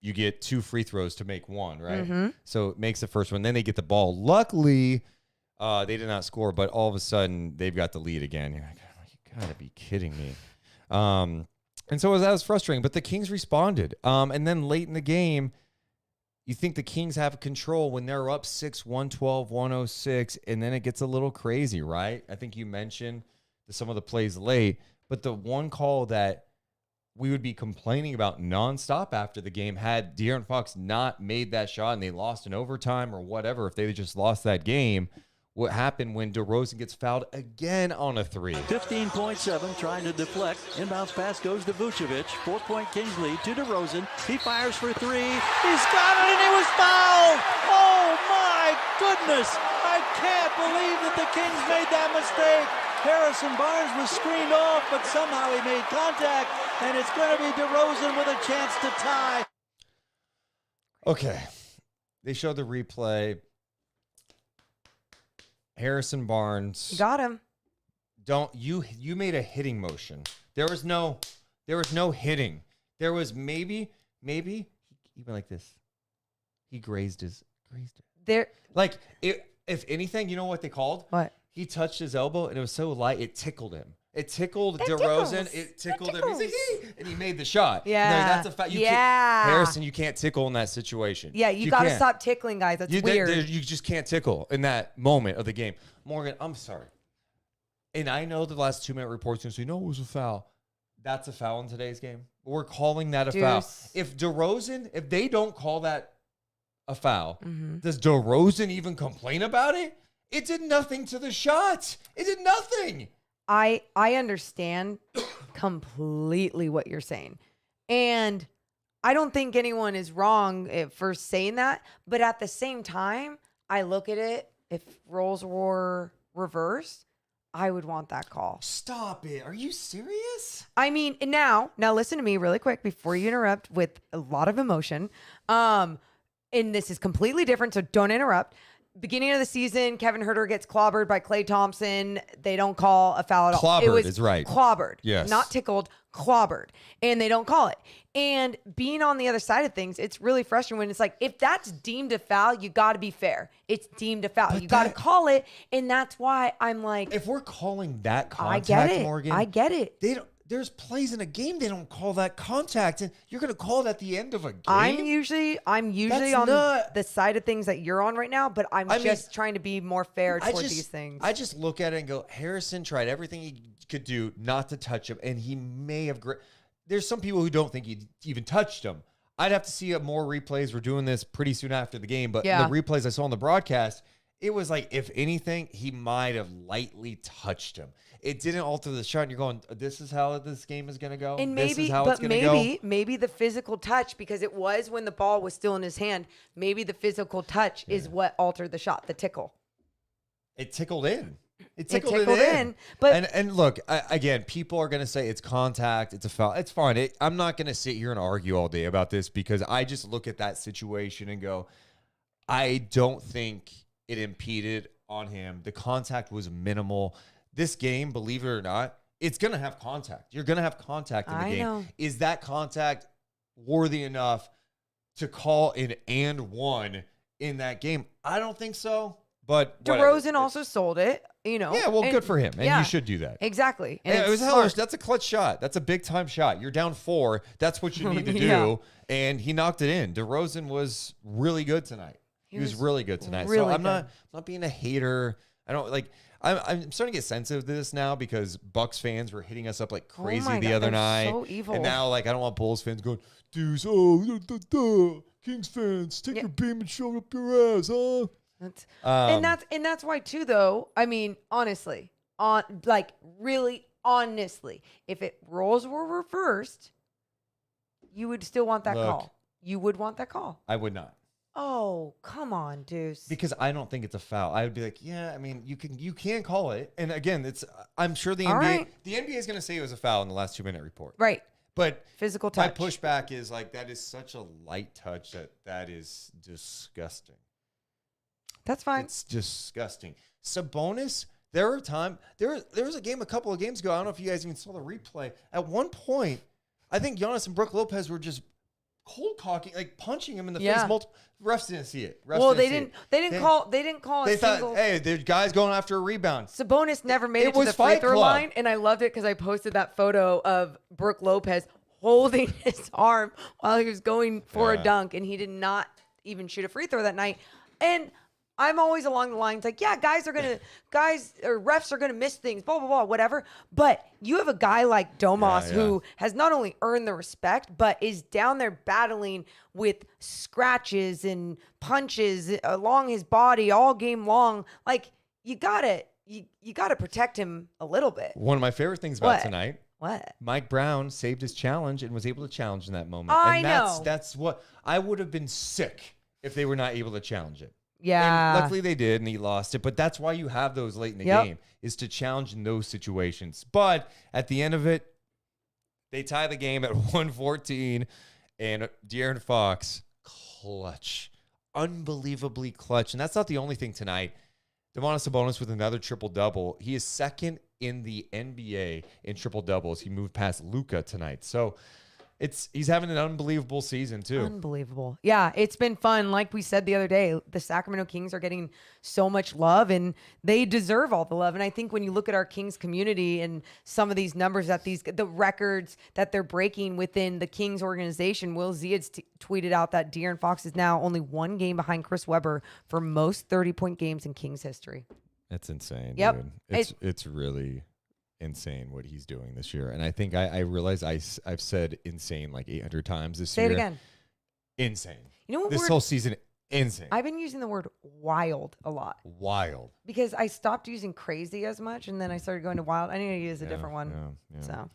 you get 2 free throws to make 1, right? Mm-hmm. So it makes the first one. Then they get the ball. Luckily, they did not score, but all of a sudden, they've got the lead again. You're like, oh, you got to be kidding me. And so that was frustrating, but the Kings responded. And then late in the game, you think the Kings have control when they're up 6, 112, 106, and then it gets a little crazy, right? I think you mentioned some of the plays late, but the one call that we would be complaining about nonstop after the game had De'Aaron Fox not made that shot and they lost in overtime or whatever, if they just lost that game, what happened when DeRozan gets fouled again on a 3. 15.7 trying to deflect. Inbounds pass goes to Vucevic. 4-point Kings lead to DeRozan. He fires for 3. He's got it and he was fouled. Oh my goodness. I can't believe that the Kings made that mistake. Harrison Barnes was screened off, but somehow he made contact, and it's going to be DeRozan with a chance to tie. Okay. They showed the replay. Harrison Barnes. You got him. You made a hitting motion. There was no hitting. There was maybe even like this. He grazed it. There. Like if anything, you know what they called? What? He touched his elbow and it was so light it tickled him. It tickled DeRozan. It tickled him. He's like, and he made the shot. Yeah. No, that's a fact. Harrison, you can't tickle in that situation. Yeah, you got to stop tickling, guys. That's weird. You just can't tickle in that moment of the game. Morgan, I'm sorry. And I know the last 2-minute report's going to say, no, it was a foul. That's a foul in today's game. We're calling that a foul. If they don't call that a foul, Mm-hmm. does DeRozan even complain about it? It did nothing to the shot. It did nothing. I understand completely what you're saying. And I don't think anyone is wrong for saying that. But at the same time, I look at it, if roles were reversed, I would want that call. Stop it. Are you serious? I mean, now listen to me really quick before you interrupt with a lot of emotion. And this is completely different, so don't interrupt. Beginning of the season, Kevin Huerter gets clobbered by Klay Thompson. They don't call a foul at all. Clobbered is right. Clobbered. Yes. Not tickled, clobbered. And they don't call it. And being on the other side of things, it's really frustrating when it's like, if that's deemed a foul, you got to be fair. It's deemed a foul. But you got to call it. And that's why I'm like, if we're calling that contact, I get it. Morgan, I get it. They don't. There's plays in a game they don't call that contact, and you're going to call it at the end of a game. I'm usually That's on not- the side of things that you're on right now, but I'm just trying to be more fair toward these things. I just look at it and go, Harrison tried everything he could do not to touch him, and he may have. There's some people who don't think he even touched him. I'd have to see more replays. We're doing this pretty soon after the game, but the replays I saw on the broadcast, it was like, if anything, he might have lightly touched him. It didn't alter the shot. And you're going, this is how this game is going to go. And This is how it's gonna go. maybe the physical touch, because it was when the ball was still in his hand. Maybe the physical touch is what altered the shot, the tickle. It tickled in. It tickled tickled it in. But and look, again, people are going to say it's contact, it's a foul. It's fine. I'm not going to sit here and argue all day about this, because I just look at that situation and go, I don't think it impeded on him. The contact was minimal. This game, believe it or not, it's going to have contact. You're going to have contact in the game. Know. Is that contact worthy enough to call an and one in that game? I don't think so. But DeRozan also sold it, Yeah, well, good for him. And you should do that. Exactly. And it was smart. that's a clutch shot. That's a big time shot. You're down 4. That's what you need to do. And he knocked it in. DeRozan was really good tonight. He was really good tonight. Really so I'm good. not being a hater. I don't like. I'm starting to get sensitive to this now, because Bucks fans were hitting us up like crazy my the God, other they're night. so evil. And now, like, I don't want Bulls fans going, Deuce, Kings fans, take your beam and shove it up your ass, huh? And that's why too, though. I mean, honestly, really honestly, if roles were reversed, you would still want that call. You would want that call. I would not. Oh, come on, Deuce. Because I don't think it's a foul. I would be like, yeah, I mean, you can call it. And again, I'm sure the NBA is going to say it was a foul in the last 2-minute report. Right. But physical touch. My pushback is like, that is such a light touch that is disgusting. That's fine. It's disgusting. Sabonis, there was a couple of games ago. I don't know if you guys even saw the replay. At one point, I think Giannis and Brook Lopez were just cold cocking, like punching him in the face. Multiple refs didn't see it. They didn't call. They thought, hey, the guy's going after a rebound. Sabonis never made it to the free throw line, and I loved it because I posted that photo of Brook Lopez holding his arm while he was going for a dunk, and he did not even shoot a free throw that night. And I'm always along the lines like, yeah, refs are gonna miss things, blah blah blah, whatever. But you have a guy like Domas who has not only earned the respect, but is down there battling with scratches and punches along his body all game long. Like, you gotta protect him a little bit. One of my favorite things about tonight. What? Mike Brown saved his challenge and was able to challenge in that moment. That's what I would have been sick if they were not able to challenge it. Yeah. And luckily they did, and he lost it. But that's why you have those late in the game, is to challenge in those situations. But at the end of it, they tie the game at 114, and De'Aaron Fox, clutch. Unbelievably clutch. And that's not the only thing tonight. Domantas Sabonis with another triple-double. He is second in the NBA in triple-doubles. He moved past Luka tonight. So he's having an unbelievable season too. Unbelievable. Yeah, it's been fun. Like we said the other day, the Sacramento Kings are getting so much love, and they deserve all the love. And I think when you look at our Kings community and some of these numbers the records that they're breaking within the Kings organization, Will Z had tweeted out that De'Aaron Fox is now only 1 game behind Chris Webber for most 30-point games in Kings history. That's insane. Yep. Dude. It's really insane what he's doing this year. And I think I realize I've said insane like 800 times this Say year. it again. Insane. You know what this word? whole season, insane. I've been using the word wild a lot. Wild. Because I stopped using crazy as much, and then I started going to wild. I need to use a different one. Yeah. So.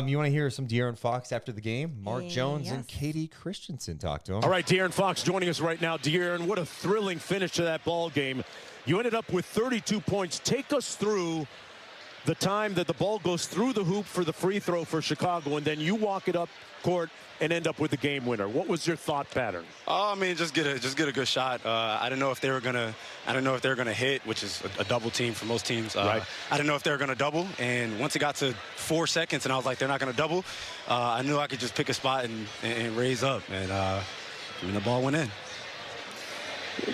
You want to hear some De'Aaron Fox after the game? Mark Jones and Katie Christensen talk to him. All right, De'Aaron Fox joining us right now. De'Aaron, what a thrilling finish to that ball game. You ended up with 32 points. Take us through the time that the ball goes through the hoop for the free throw for Chicago, and then you walk it up court and end up with the game winner. What was your thought pattern? I mean, just get a good shot. I didn't know if they were gonna hit, which is a double team for most teams. Right. I didn't know if they were gonna double, and once it got to 4 seconds, and I was like, they're not gonna double. I knew I could just pick a spot and raise up, and the ball went in.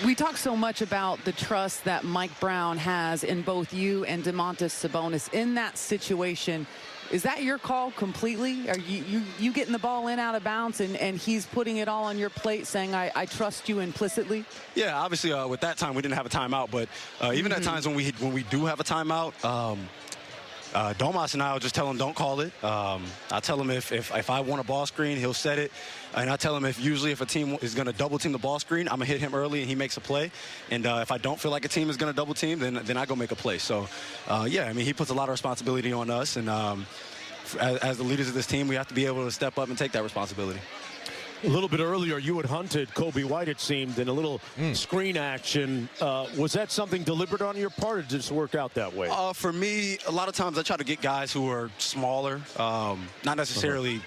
We talk so much about the trust that Mike Brown has in both you and Domantas Sabonis. In that situation, is that your call completely? Are you getting the ball in out of bounds and he's putting it all on your plate saying, I trust you implicitly? Yeah, obviously with that time we didn't have a timeout, but even at times when we do have a timeout, Domas and I will just tell him don't call it. I tell him if I want a ball screen, he'll set it. And I tell him if a team is going to double team the ball screen, I'm going to hit him early and he makes a play. And if I don't feel like a team is going to double team, then I go make a play. So, yeah, I mean, he puts a lot of responsibility on us. And as the leaders of this team, we have to be able to step up and take that responsibility. A little bit earlier, you had hunted Kobe White, it seemed, in a little screen action. Was that something deliberate on your part, or did it just work out that way? For me, a lot of times I try to get guys who are smaller, not necessarily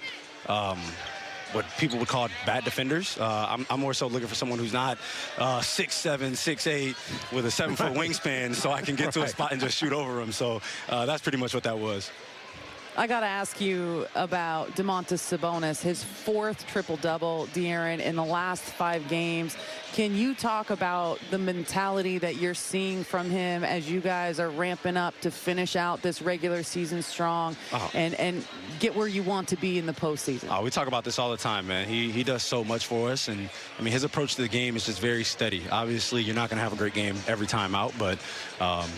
what people would call bad defenders. I'm more so looking for someone who's not 6'7", 6'8", with a 7-foot wingspan, so I can get to a spot and just shoot over them. So that's pretty much what that was. I got to ask you about Domantas Sabonis, his 4th triple-double, De'Aaron, in the last 5 games. Can you talk about the mentality that you're seeing from him as you guys are ramping up to finish out this regular season strong and get where you want to be in the postseason? We talk about this all the time, man. He does so much for us, and I mean his approach to the game is just very steady. Obviously, you're not going to have a great game every time out, but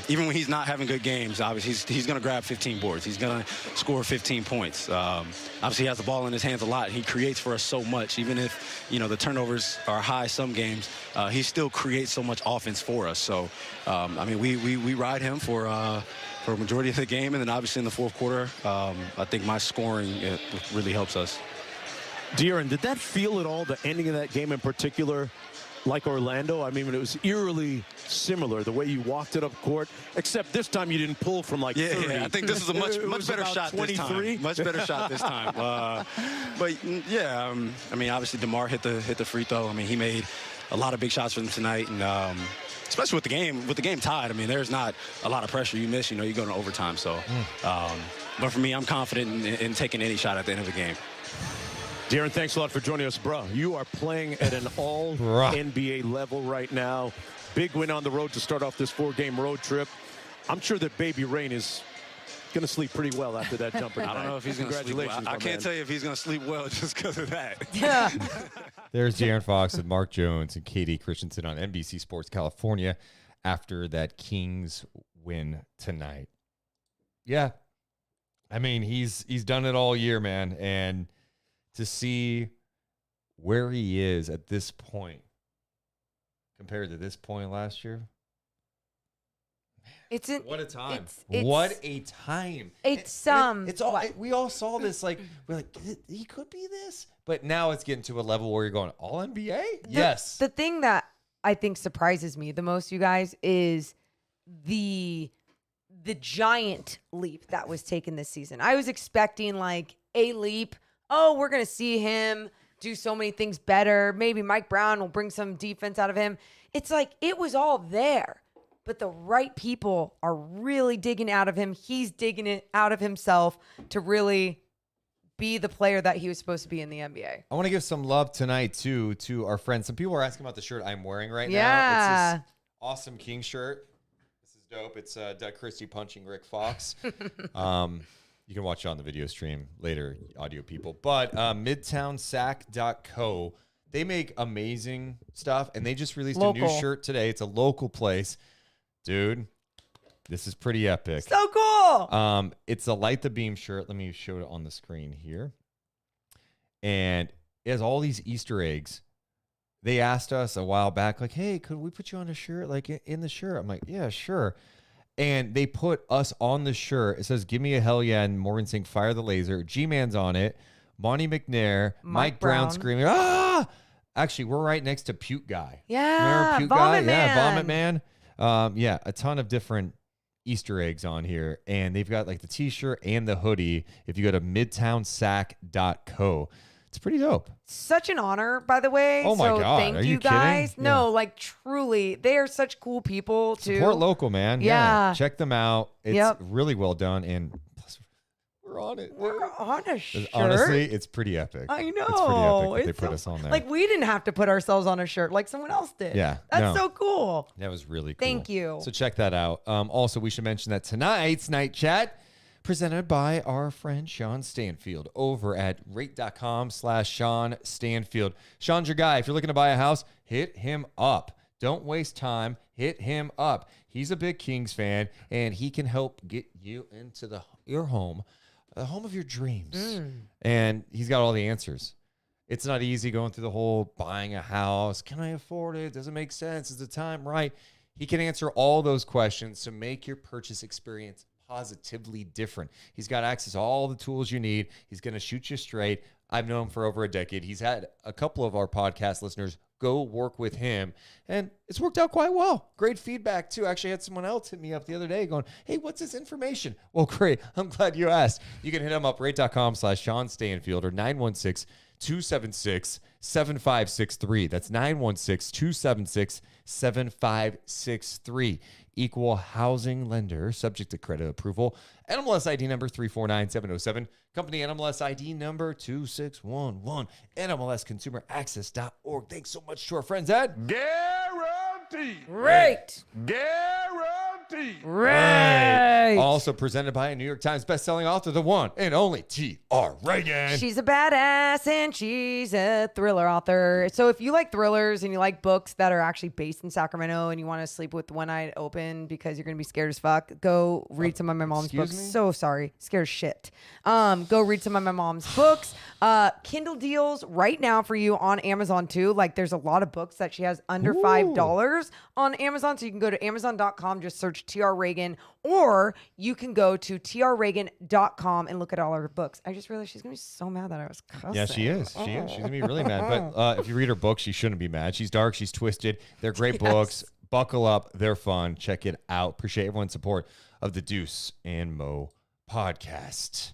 even when he's not having good games, obviously he's going to grab 15 boards. He's going to score 15 points. Obviously, he has the ball in his hands a lot. He creates for us so much, even if the turnovers are high some games. He still creates so much offense for us. So, I mean, we ride him for a majority of the game, and then obviously in the 4th quarter, I think my scoring really helps us. De'Aaron, did that feel at all, the ending of that game in particular, like Orlando? I mean, it was eerily similar, the way you walked it up court, except this time you didn't pull from like 30. Yeah, I think this is a much better shot 23? This time. Much better shot this time. But, yeah, I mean, obviously DeMar hit the free throw. I mean, he made a lot of big shots for them tonight, and especially with the game tied. I mean, there's not a lot of pressure. You miss, you go to overtime. So, but for me, I'm confident in taking any shot at the end of the game. De'Aaron, thanks a lot for joining us, bro. You are playing at an all-NBA level right now. Big win on the road to start off this 4-game road trip. I'm sure that Baby Rain is going to sleep pretty well after that jumper tonight. I don't know if he's going to sleep well. I can't tell you if he's going to sleep well just because of that. Yeah. There's De'Aaron Fox and Mark Jones and Katie Christensen on NBC Sports California after that Kings win tonight. Yeah. I mean, he's done it all year, man. And to see where he is at this point compared to this point last year, what a time! What a time! It's all we all saw this. Like we're like, he could be this, but now it's getting to a level where you're going all NBA. Yes. The thing that I think surprises me the most, you guys, is the giant leap that was taken this season. I was expecting like a leap. Oh, we're going to see him do so many things better. Maybe Mike Brown will bring some defense out of him. It's like it was all there, but the right people are really digging out of him. He's digging it out of himself to really be the player that he was supposed to be in the NBA. I want to give some love tonight, too, to our friends. Some people are asking about the shirt I'm wearing right now. Yeah. It's this awesome King shirt. This is dope. It's Doug Christie punching Rick Fox. You can watch it on the video stream later, audio people. But MidtownSack.co, they make amazing stuff, and they just released a new shirt today. It's a local place. Dude, This is pretty epic. So cool. It's a Light the Beam shirt. Let me show it on the screen here. And it has all these Easter eggs. They asked us a while back, like, hey, could we put you on a shirt, like in the shirt? I'm like, yeah, sure. And they put us on the shirt. It says, give me a hell yeah, and Morgan saying, fire the laser. G-Man's on it. Monty McNair. Mike Brown screaming, ah! Actually, we're right next to Puke Guy. Yeah, Remember Puke Guy? Yeah, Vomit Man. Yeah, a ton of different Easter eggs on here. And they've got like the t-shirt and the hoodie if you go to midtownsac.co. It's pretty dope. Such an honor, by the way. Oh my God. Thank Are you you guys. kidding? No, Yeah. like truly, they are such cool people too. Support local, man. Yeah. Check them out. It's Yep. really well done. And plus, we're on it. We're on a shirt. Honestly, it's pretty epic. I know. It's pretty epic that they It's put so- us on there. Like we didn't have to put ourselves on a shirt like someone else did. Yeah, That's no. so cool. That was really cool. Thank you. So check that out. Also, we should mention that tonight's Night Chat presented by our friend Sean Stanfield over at rate.com/Sean Stanfield. Sean's your guy. If you're looking to buy a house, hit him up. Don't waste time. Hit him up. He's a big Kings fan, and he can help get you into your home, the home of your dreams. And he's got all the answers. It's not easy going through the whole buying a house. Can I afford it? Does it make sense? Is the time right? He can answer all those questions to make your purchase experience positively different. He's got access to all the tools you need. He's going to shoot you straight. I've known him for over a decade. He's had a couple of our podcast listeners go work with him, and it's worked out quite well. Great feedback, too. Actually, I had someone else hit me up the other day going, hey, what's this information? Well, great. I'm glad you asked. You can hit him up, rate.com/Sean Stanfield or 916-276-7563. That's 916-276-7563. Equal housing lender, subject to credit approval. NMLS ID number 349707. Company NMLS ID number 2611. NMLSconsumeraccess.org. Thanks so much to our friends at Guaranteed. Great. Guaranteed. Right. Also presented by a New York Times bestselling author, the one and only T.R. Reagan. She's a badass and she's a thriller author. So if you like thrillers and you like books that are actually based in Sacramento and you want to sleep with one eye open because you're going to be scared as fuck, go read some of my mom's books. me? So sorry. Scared as shit. Go read some of my mom's books. Kindle deals right now for you on Amazon too. Like there's a lot of books that she has under $5 on Amazon. So you can go to Amazon.com, just search TR Reagan, or you can go to trreagan.com and look at all her books. I just realized she's going to be so mad that I was cussing. Yeah, she is. She is. She's going to be really mad. But if you read her books, she shouldn't be mad. She's dark. She's twisted. They're great books. Buckle up. They're fun. Check it out. Appreciate everyone's support of the Deuce and Mo podcast.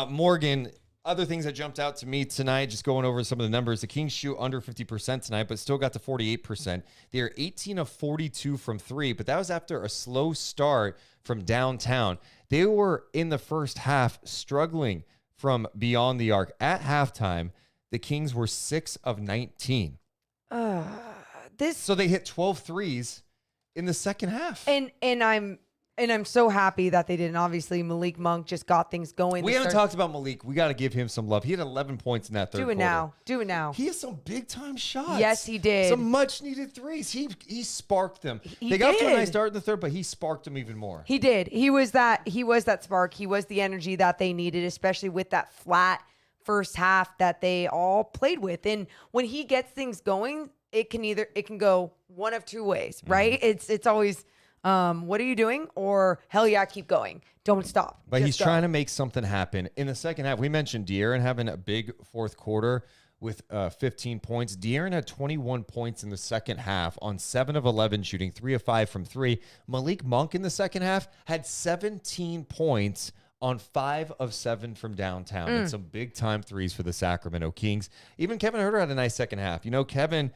Morgan, other things that jumped out to me tonight, just going over some of the numbers. The Kings shoot under 50% tonight, but still got to 48%. They are 18 of 42 from three, but that was after a slow start from downtown. They were in the first half struggling from beyond the arc. At halftime, the Kings were 6 of 19. So they hit 12 threes in the second half. And I'm so happy that they didn't. Obviously, Malik Monk just got things going. We haven't talked about Malik. We got to give him some love. He had 11 points in that third quarter. Do it now. He has some big-time shots. Yes, he did. Some much-needed threes. He sparked them. He they got to a did. nice start in the third, but he sparked them even more. He did. He was that spark. He was the energy that they needed, especially with that flat first half that they all played with. And when he gets things going, it can go one of two ways, right? It's always what are you doing? Or hell yeah, keep going. Don't stop. But Just he's go. trying to make something happen. In the second half, we mentioned De'Aaron having a big fourth quarter with 15 points. De'Aaron had 21 points in the second half on 7 of 11 shooting, 3 of 5 from 3. Malik Monk in the second half had 17 points on 5 of 7 from downtown. And some big-time threes for the Sacramento Kings. Even Kevin Huerter had a nice second half. You know, Kevin,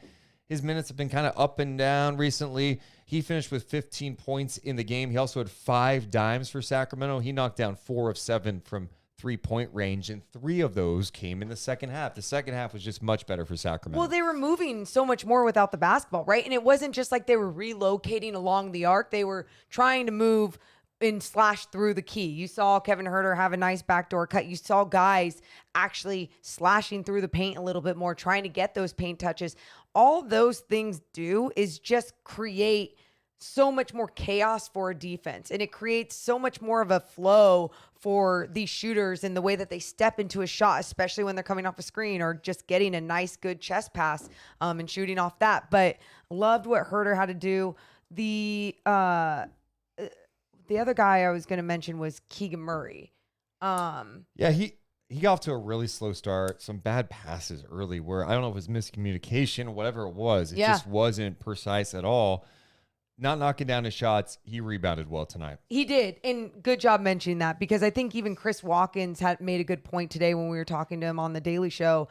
his minutes have been kind of up and down recently. He finished with 15 points in the game. He also had 5 dimes for Sacramento. He knocked down 4 of 7 from three-point range, and 3 of those came in the second half. The second half was just much better for Sacramento. Well, they were moving so much more without the basketball, right? And it wasn't just like they were relocating along the arc. They were trying to move and slash through the key. You saw Kevin Huerter have a nice backdoor cut. You saw guys actually slashing through the paint a little bit more, trying to get those paint touches. All those things do is just create so much more chaos for a defense, and it creates so much more of a flow for these shooters in the way that they step into a shot, especially when they're coming off a screen or just getting a nice, good chest pass and shooting off that. But loved what Herter had to do. The other guy I was going to mention was Keegan Murray. Yeah, he got off to a really slow start. Some bad passes early where I don't know if it was miscommunication or whatever it was. It just wasn't precise at all. Not knocking down his shots. He rebounded well tonight. He did. And good job mentioning that, because I think even Chris Watkins had made a good point today when we were talking to him on the Daily Show,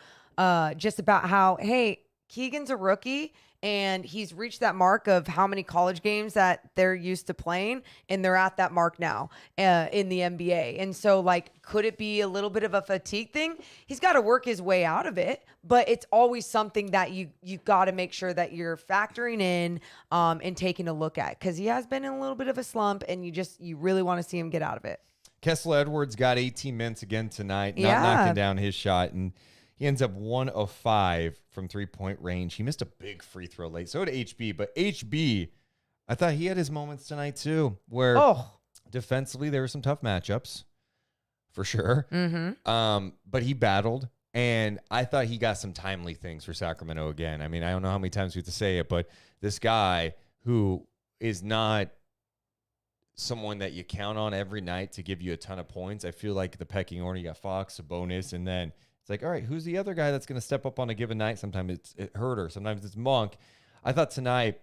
just about how, hey, Keegan's a rookie and he's reached that mark of how many college games that they're used to playing, and they're at that mark now in the NBA. And so, like, could it be a little bit of a fatigue thing? He's got to work his way out of it, but it's always something that you got to make sure that you're factoring in and taking a look at, because he has been in a little bit of a slump, and you really want to see him get out of it. Kessler Edwards got 18 minutes again tonight, not knocking down his shot, and he ends up 1 of 5 from three-point range. He missed a big free throw late. So did HB. But HB, I thought he had his moments tonight too, where defensively there were some tough matchups, for sure. But he battled, and I thought he got some timely things for Sacramento again. I mean, I don't know how many times we have to say it, but this guy who is not someone that you count on every night to give you a ton of points. I feel like the pecking order, you got Fox, Sabonis, and then it's like, all right, who's the other guy that's going to step up on a given night? Sometimes it's Herter. Sometimes it's Monk. I thought tonight,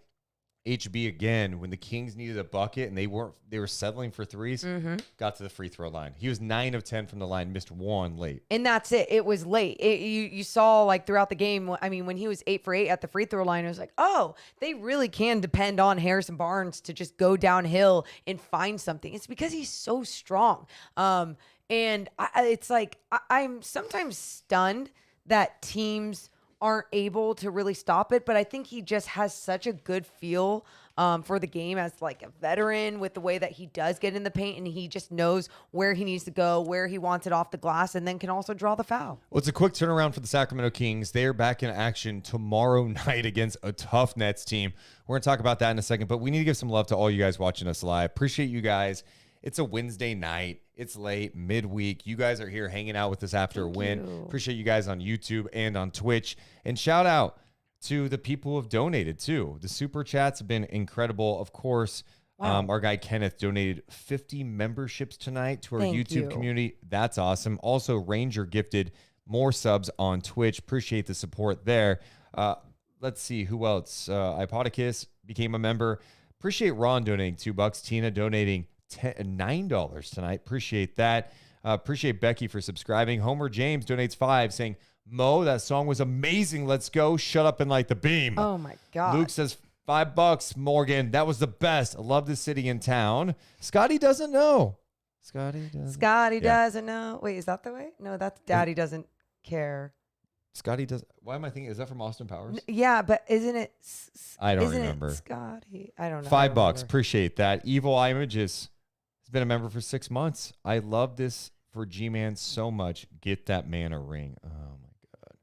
HB again, when the Kings needed a bucket and they were settling for threes, got to the free throw line. He was 9 of 10 from the line, missed 1 late. And that's it. It was late. You saw, like, throughout the game, I mean, when he was 8 for 8 at the free throw line, it was like, oh, they really can depend on Harrison Barnes to just go downhill and find something. It's because he's so strong. And it's like, I'm sometimes stunned that teams aren't able to really stop it, but I think he just has such a good feel for the game as, like, a veteran, with the way that he does get in the paint, and he just knows where he needs to go, where he wants it off the glass, and then can also draw the foul. Well, it's a quick turnaround for the Sacramento Kings. They are back in action tomorrow night against a tough Nets team. We're going to talk about that in a second, but we need to give some love to all you guys watching us live. Appreciate you guys. It's a Wednesday night. It's late, midweek. You guys are here hanging out with us after a win. Appreciate you guys on YouTube and on Twitch. And shout out to the people who have donated, too. The super chats have been incredible. Of course, our guy Kenneth donated 50 memberships tonight to our YouTube community. That's awesome. Also, Ranger gifted more subs on Twitch. Appreciate the support there. Let's see who else. Ipodicus became a member. Appreciate Ron donating $2. Tina donating $9 tonight. Appreciate that. Appreciate Becky for subscribing. Homer James donates 5, saying, Mo, that song was amazing. Let's go. Shut up and light the beam. Oh my God. Luke says $5. Morgan, that was the best. I love the city and town. Scotty doesn't know. Scotty doesn't know. Wait, is that the way? No, that's Daddy doesn't care. Scotty does. Why am I thinking? Is that from Austin Powers? Yeah, but isn't it? I don't remember. Scotty, I don't know. $5. Appreciate that. Evil Images has been a member for 6 months. I love this for G-Man so much. Get that man a ring. Oh my God.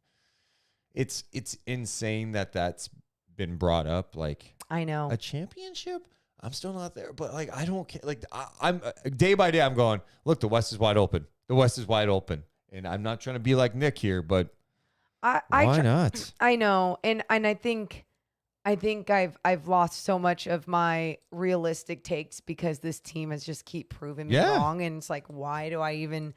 It's insane that that's been brought up. Like, I know, a championship. I'm still not there, but like, I don't care. Like, I'm day by day, I'm going, look, the West is wide open. The West is wide open. And I'm not trying to be like Nick here, but why not? I know. And I think I've lost so much of my realistic takes because this team has just keep proving me wrong. And it's like, why do I even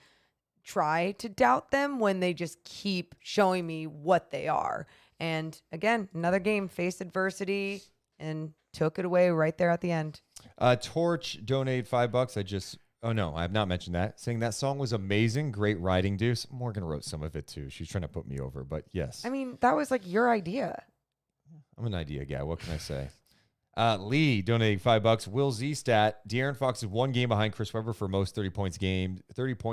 try to doubt them when they just keep showing me what they are? And again, another game, faced adversity and took it away right there at the end. Torch donated $5. I have not mentioned that. Saying that song was amazing. Great writing, Deuce. Morgan wrote some of it too. She's trying to put me over, but yes. I mean, that was like your idea. I'm an idea guy. What can I say? Lee donating $5. Will Z stat. De'Aaron Fox is 1 game behind Chris Webber for most 30-point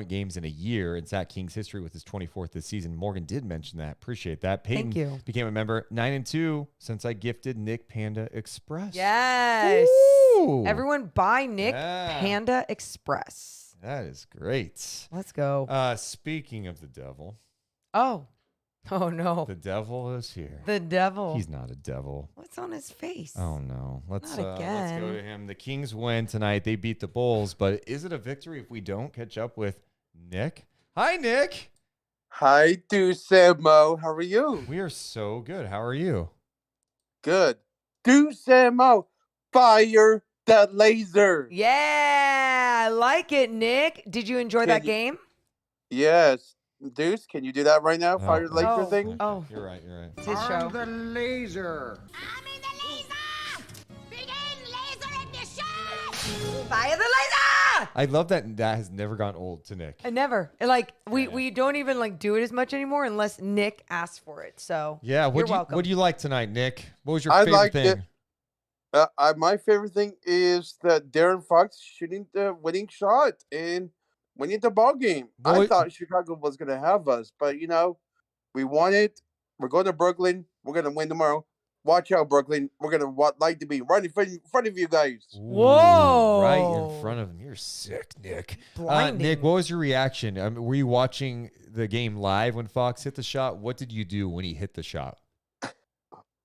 games in a year in Sac Kings history with his 24th this season. Morgan did mention that. Appreciate that. Peyton became a member. 9-2 since I gifted Nick Panda Express. Yes. Woo! Everyone buy Nick Panda Express. That is great. Let's go. Speaking of the devil. Oh. Oh, no. The devil is here. The devil. He's not a devil. What's on his face? Oh, no. Let's Not go again. to him. The Kings win tonight. They beat the Bulls, but is it a victory if we don't catch up with Nick? Hi, Nick. Hi, Deuce and Mo. How are you? We are so good. How are you? Good. Deuce and Mo, fire the laser. Yeah, I like it, Nick. Did you enjoy that game? Yes. Deuce, can you do that right now? Fire the laser thing? Oh. You're right. You're right. It's his Arm show. the laser. Arming the laser! Begin laser ignition! Fire the laser! I love that has never gone old to Nick. I never. Like, we don't even, like, do it as much anymore unless Nick asks for it. So, Yeah, you're welcome. what do you like tonight, Nick? What was your I favorite liked thing? it. My favorite thing is that Darren Fox shooting the winning shot and winning the ball game. I thought Chicago was going to have us, but, we won it. We're going to Brooklyn. We're going to win tomorrow. Watch out, Brooklyn. We're going to like to be right in front of you guys. Whoa. Right in front of him. You're sick, Nick. Nick, what was your reaction? Were you watching the game live when Fox hit the shot? What did you do when he hit the shot?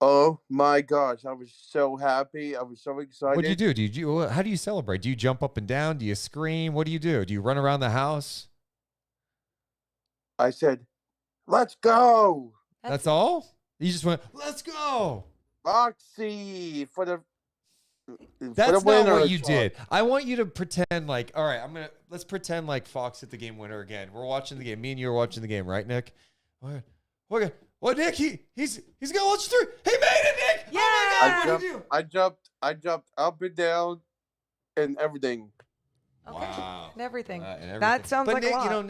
Oh, my gosh. I was so happy. I was so excited. What do you do? How do you celebrate? Do you jump up and down? Do you scream? What do you do? Do you run around the house? I said, let's go. That's all? You just went, let's go. Foxy for the That's winner not what you shot. did. I want you to pretend like, all right, let's pretend like Fox hit the game winner again. We're watching the game. Me and you are watching the game, right, Nick? Okay. Well, Nick, he's gonna launch three. He made it, Nick. Yeah. Oh my God, what did you do? I jumped up and down and everything. Okay. Wow. And everything. And everything. That sounds but like Nick, a lot.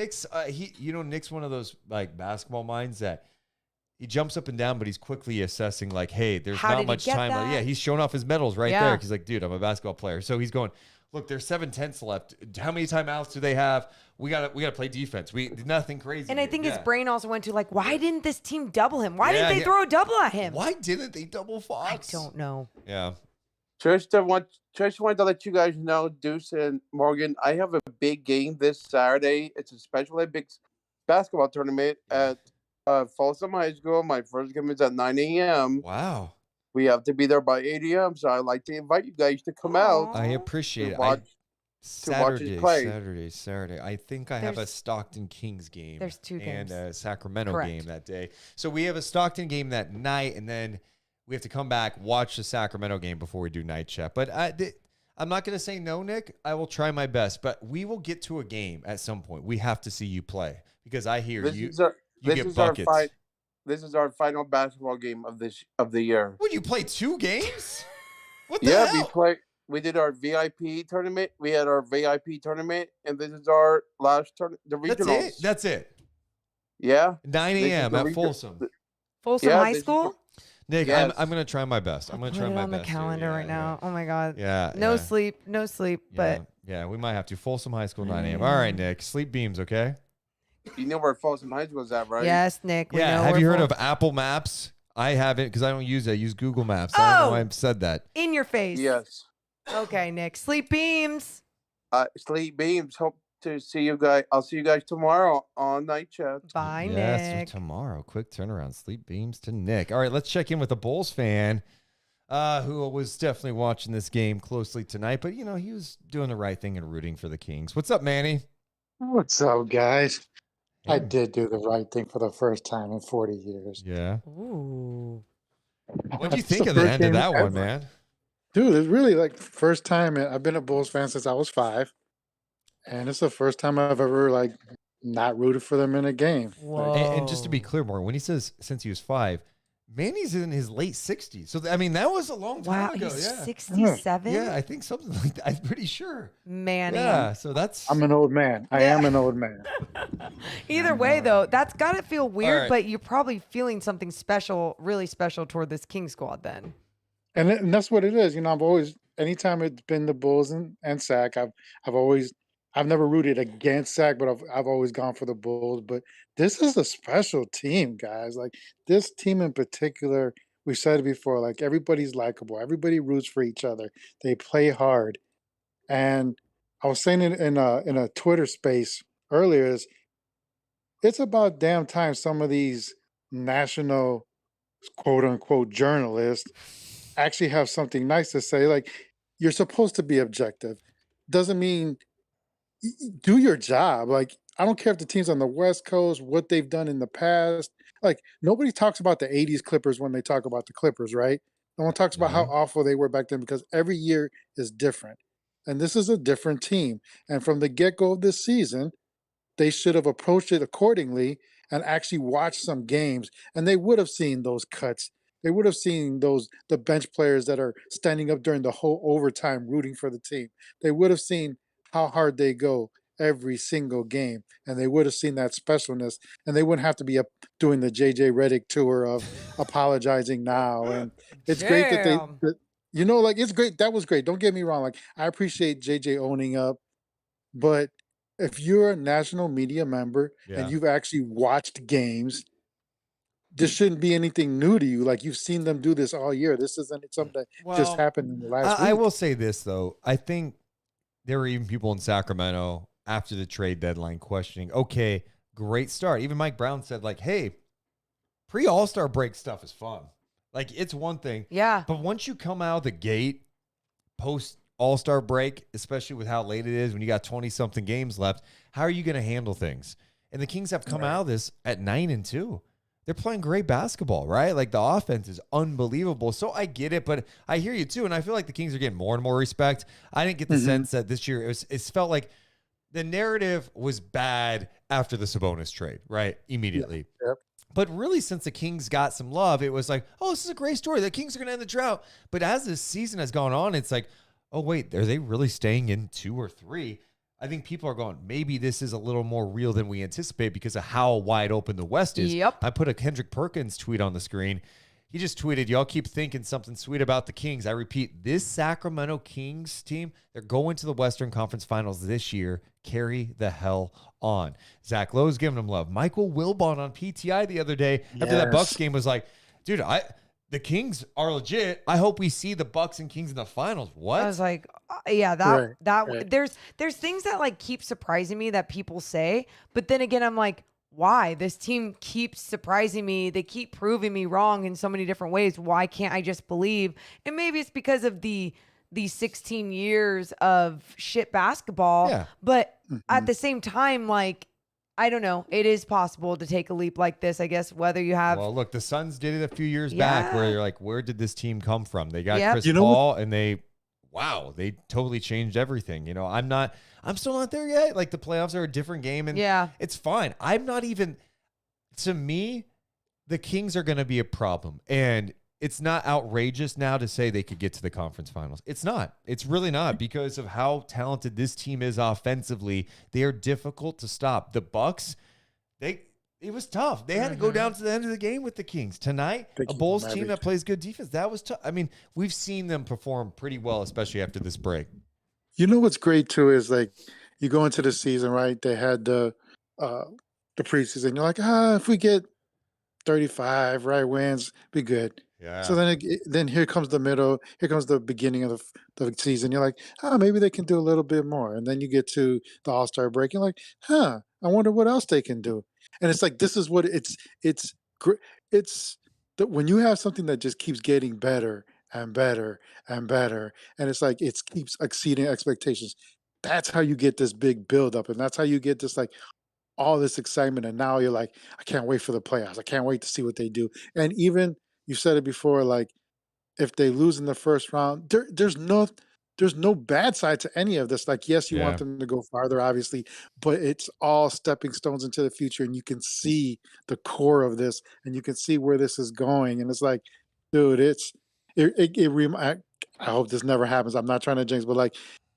Nick's one of those like basketball minds that he jumps up and down, but he's quickly assessing like, hey, there's How not did he much get time. that? Yeah, he's showing off his medals right Yeah. there. He's like, dude, I'm a basketball player. So he's going, look, there's 7/10 left. How many timeouts do they have? We gotta play defense. Nothing crazy. And I here. think Yeah. his brain also went to like, why didn't this team double him? Why didn't they Yeah. throw a double at him? Why didn't they double Fox? I don't know. Yeah. Just wanted to let you guys know, Deuce and Morgan, I have a big game this Saturday. It's a Special Olympics basketball tournament at Folsom High School. My first game is at 9 a.m. Wow. We have to be there by 8 a.m. So I'd like to invite you guys to come out. I appreciate it. watch us play. Saturday. I think I have a There's- Stockton Kings game. there's two and games. a Sacramento Correct. game that day. So we have a Stockton game that night, and then we have to come back, watch the Sacramento game before we do night chat. But I'm not going to say no, Nick. I will try my best, but we will get to a game at some point. We have to see you play because I hear you get buckets. This is our final basketball game of the year. Would you play 2 games? What the Yeah, hell? we did our VIP tournament. We had our VIP tournament, and this is our last tournament, the regionals. That's it. Yeah. 9 This is a.m. the at region- Folsom. Folsom Yeah, High this is School? Nick, Yes. I'm going to try my best. I'm going to Put try it my on the best. here. calendar Yeah, right now. Oh my God. Yeah. No yeah. sleep. No sleep. But Yeah, we might have to. Folsom High School, 9 a.m. All right, Nick. Sleep beams, okay? You know where Folsom High School is at, right? yes, Nick. We Yeah. know Have we're you heard full- of Apple Maps? I haven't because I don't use it. I use Google Maps. I don't know why I've said that. in your face? Yes. Okay, Nick. Sleep beams. Sleep Beams. Hope to see you guys. I'll see you guys tomorrow on Night Chat. Bye, Yes, Nick. tomorrow. Quick turnaround. Sleep beams to Nick. All right, let's check in with a Bulls fan who was definitely watching this game closely tonight. But, he was doing the right thing and rooting for the Kings. What's up, Manny? What's up, guys? I Hey. did do the right thing for the first time in 40 years. Yeah. Ooh. What do you It's think the of the first end of game that one, ever. man? Dude, it's really like first time. I've been a Bulls fan since I was 5. And it's the first time I've ever like not rooted for them in a game. Whoa. And just to be clear, more when he says since he was 5, Manny's in his late 60s. So, that was a long time Wow, ago. he's Yeah. 67? Yeah, I think something like that. I'm pretty sure. Manny. Yeah, so that's. I'm an old man. I am an old man. Either way, though, that's got to feel weird, right. but you're probably feeling something special, really special toward this King squad then. And that's what it is. I've always, anytime it's been the Bulls and Sac, I've never rooted against Sac, but I've always gone for the Bulls. But this is a special team, guys. Like this team in particular, we said it before, like everybody's likable. Everybody roots for each other. They play hard. And I was saying it in a Twitter space earlier, it's about damn time some of these national quote unquote journalists actually have something nice to say. Like, you're supposed to be objective. Doesn't mean do your job. Like, I don't care if the team's on the West Coast, what they've done in the past. Like, nobody talks about the 80s Clippers when they talk about the Clippers, right? No one talks about how awful they were back then because every year is different. And this is a different team. And from the get-go of this season, they should have approached it accordingly and actually watched some games, and they would have seen those cuts. They would have seen the bench players that are standing up during the whole overtime rooting for the team. They would have seen how hard they go every single game, and they would have seen that specialness, and they wouldn't have to be up doing the JJ Redick tour of apologizing now. And it's great that like, it's great. That was great. Don't get me wrong. Like, I appreciate JJ owning up, but if you're a national media member and you've actually watched games, this shouldn't be anything new to you. Like, you've seen them do this all year. This isn't something that just happened in the last week. I will say this, though. I think there were even people in Sacramento after the trade deadline questioning, okay, great start. Even Mike Brown said, like, hey, pre-All-Star break stuff is fun. Like, it's one thing. Yeah. But once you come out of the gate, post-All-Star break, especially with how late it is when you got 20-something games left, how are you going to handle things? And the Kings have come out of this at 9-2. They're playing great basketball, right? Like, the offense is unbelievable. So I get it, but I hear you too. And I feel like the Kings are getting more and more respect. I didn't get the sense that this year it felt like the narrative was bad after the Sabonis trade, right? Immediately. Yep. But really, since the Kings got some love, it was like, oh, this is a great story. The Kings are going to end the drought. But as this season has gone on, it's like, oh, wait, are they really staying in 2 or 3? I think people are going, maybe this is a little more real than we anticipate because of how wide open the West is. Yep. I put a Kendrick Perkins tweet on the screen. He just tweeted, y'all keep thinking something sweet about the Kings. I repeat, this Sacramento Kings team, they're going to the Western Conference Finals this year. Carry the hell on. Zach Lowe's giving them love. Michael Wilbon on PTI the other day after that Bucks game was like, dude, the Kings are legit. I hope we see the Bucks and Kings in the finals. What? I was like, there's things that like keep surprising me that people say, but then again, I'm like, why? This team keeps surprising me. They keep proving me wrong in so many different ways. Why can't I just believe? And maybe it's because of the 16 years of shit basketball. Yeah. But at the same time, like, I don't know. It is possible to take a leap like this, I guess, whether you have... Well, look, the Suns did it a few years back where you're like, where did this team come from? They got Chris You know Paul and they totally changed everything. You know, I'm still not there yet. Like, the playoffs are a different game and it's fine. I'm not even... To me, the Kings are going to be a problem. And it's not outrageous now to say they could get to the conference finals. It's not. It's really not because of how talented this team is offensively. They are difficult to stop. The Bucks, it was tough. They had to go down to the end of the game with the Kings. Tonight, a Bulls team that plays good defense, that was tough. I mean, we've seen them perform pretty well, especially after this break. You know what's great too is like you go into the season, right? They had the preseason. You're like, if we get 35 wins, be good. Yeah. So then here comes the middle. Here comes the beginning of the season. You're like, maybe they can do a little bit more. And then you get to the All-Star break. You're like, I wonder what else they can do. And it's like, this is what it's when you have something that just keeps getting better and better and better, and it's like it keeps exceeding expectations. That's how you get this big buildup, and that's how you get this like all this excitement. And now you're like, I can't wait for the playoffs. I can't wait to see what they do. And even you said it before, like if they lose in the first round, there's no bad side to any of this. Like, yes, you want them to go farther, obviously, but it's all stepping stones into the future, and you can see the core of this, and you can see where this is going. And it's like, dude, I hope this never happens. I'm not trying to jinx, but like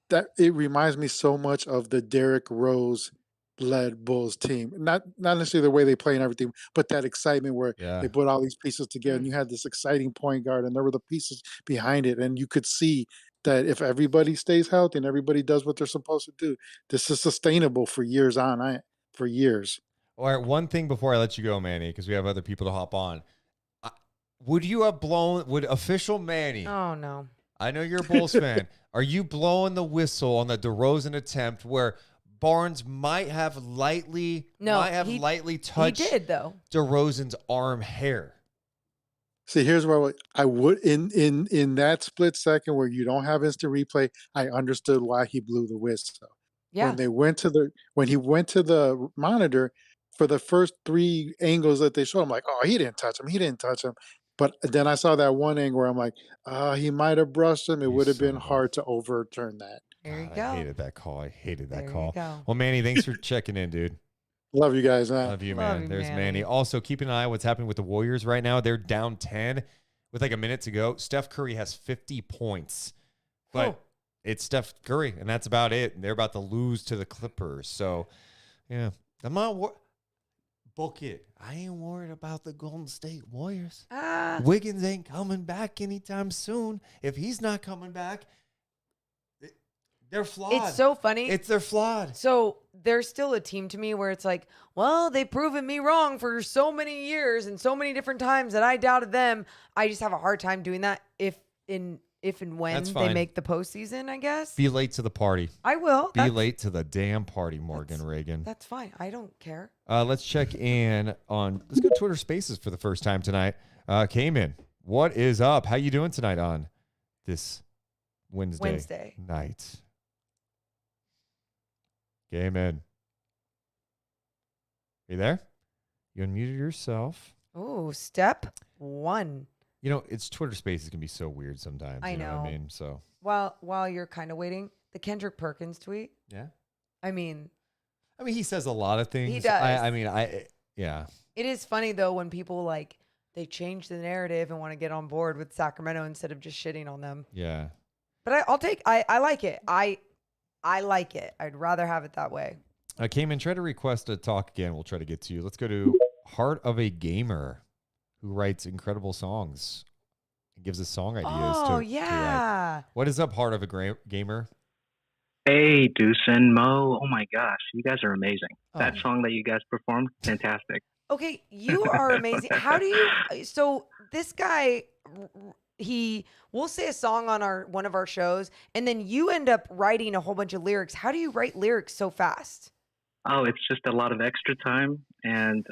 that, it reminds me so much of the Derrick Rose led Bulls team. Not necessarily the way they play and everything, but that excitement where they put all these pieces together, and you had this exciting point guard, and there were the pieces behind it, and you could see that if everybody stays healthy and everybody does what they're supposed to do, this is sustainable for years on. For years. All right, one thing before I let you go, Manny, because we have other people to hop on. Would official Manny? Oh no! I know you're a Bulls fan. Are you blowing the whistle on the DeRozan attempt where Barnes might have lightly touched he did, though. DeRozan's arm hair. See, here's where I would in that split second where you don't have instant replay, I understood why he blew the whistle. Yeah. When he went to the monitor for the first 3 angles that they showed, I'm like, oh, he didn't touch him. He didn't touch him. But then I saw that one angle where I'm like, he might have brushed him. It would have been hard to overturn that. There you go. I hated that call. I hated that There call. you go. Well, Manny, thanks for checking in, dude. Love you guys, man. Love you, Love man. you, There's Manny. Manny. Also, keep an eye on what's happening with the Warriors right now. They're down 10 with like a minute to go. Steph Curry has 50 points. But it's Steph Curry, and that's about it. And they're about to lose to the Clippers. So, yeah. I'm not book it. I ain't worried about the Golden State Warriors. Wiggins ain't coming back anytime soon. If he's not coming back, they're flawed. It's so funny. They're flawed. So there's still a team to me where it's like, well, they've proven me wrong for so many years and so many different times that I doubted them. I just have a hard time doing that if and when That's they fine. make the postseason, I guess. Be late to the party. I will. Be late to the damn party, Morgan Reagan. That's fine. I don't care. Let's check in on, let's go to Twitter Spaces for the first time tonight. Cayman, what is up? How you doing tonight on this Wednesday night? Cayman. You there? You unmuted yourself. Oh, step 1. You know, it's Twitter Spaces can be so weird sometimes. I you know what I know. mean? So While you're kind of waiting, the Kendrick Perkins tweet. yeah. I mean, he says a lot of things. He does. Yeah. It is funny though when people like they change the narrative and want to get on board with Sacramento instead of just shitting on them. Yeah. But I like it. I like it. I'd rather have it that way. Cayman, try to request a talk again. We'll try to get to you. Let's go to Heart of a Gamer, who writes incredible songs and gives us song ideas. Oh, to yeah. write. What is up, Heart of a Gamer? Hey, Deuce and Mo. Oh my gosh, you guys are amazing. That song that you guys performed, fantastic. Okay, you are amazing. How do you? So this guy, we'll say a song on one of our shows, and then you end up writing a whole bunch of lyrics. How do you write lyrics so fast? Oh, it's just a lot of extra time and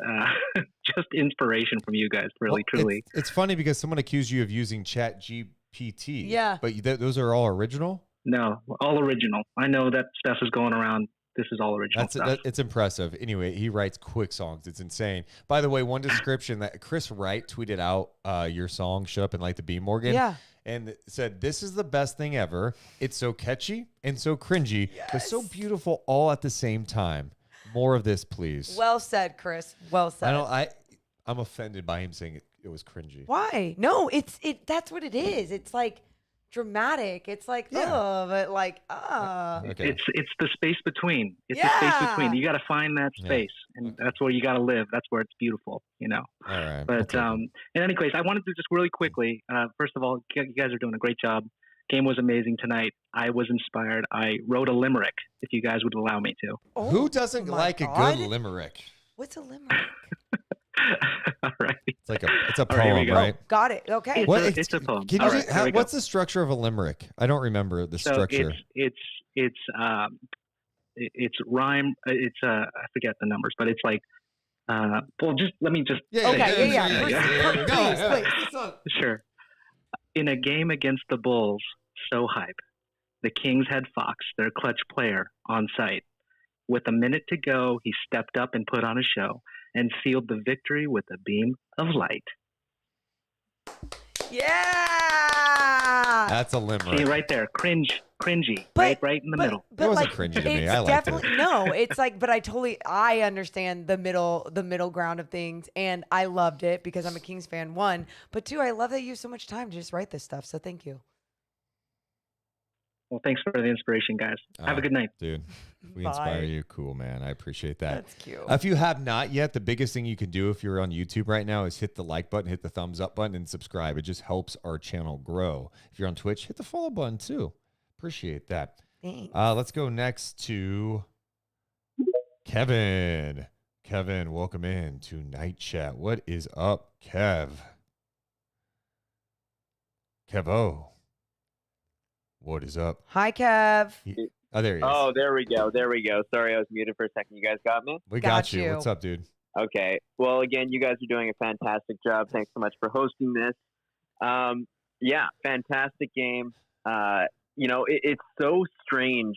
just inspiration from you guys, really, truly. It's funny because someone accused you of using Chat GPT. Yeah. But those are all original? No, all original. I know that stuff is going around. This is all original stuff. It's impressive. Anyway, he writes quick songs. It's insane. By the way, one description that Chris Wright tweeted out your song, Shut Up and Light the Beam, Morgan. Yeah. And said, this is the best thing ever. It's so catchy and so cringy, but so beautiful all at the same time. More of this, please. Well said, Chris. Well said. I'm offended by him saying it was cringy. Why? No, that's what it is. It's like dramatic. It's like, but like, Okay. It's the space between. It's the space between. You got to find that space, and that's where you got to live. That's where it's beautiful, you know. All right. But in any case, I wanted to just really quickly. First of all, you guys are doing a great job. Game was amazing tonight. I was inspired. I wrote a limerick, if you guys would allow me to. Who doesn't like a good limerick? What's a limerick? All right. It's a All right, here we poem, go. right? Got it. Okay. It's a poem. Can All you right, here we go. what's the structure of a limerick? I don't remember the structure. It's rhyme. I forget the numbers, but it's like. Well, let me just. Please. Sure. In a game against the Bulls, so hype. The Kings had Fox, their clutch player, on site. With a minute to go, he stepped up and put on a show and sealed the victory with a beam of light. Yeah. That's a limerick. See, right there, cringy, right in the middle. It wasn't cringy to me. I liked it. No, it's like, but I understand the middle ground of things, and I loved it because I'm a Kings fan. 1, but 2, I love that you have so much time to just write this stuff. So thank you. Well, thanks for the inspiration, guys. Have a good night. Dude, we inspire you. Cool, man. I appreciate that. That's cute. If you have not yet, the biggest thing you can do if you're on YouTube right now is hit the like button, hit the thumbs up button, and subscribe. It just helps our channel grow. If you're on Twitch, hit the follow button too. Appreciate that. Thanks. Let's go next to Kevin. Kevin, welcome in to Night Chat. What is up, Kev? Kevo. What is up? Hi, Kev. Oh, there he is. Oh, there we go. There we go. Sorry, I was muted for a second. You guys got me? We got you. What's up, dude? Okay. Well, again, you guys are doing a fantastic job. Thanks so much for hosting this. Yeah, fantastic game. It's so strange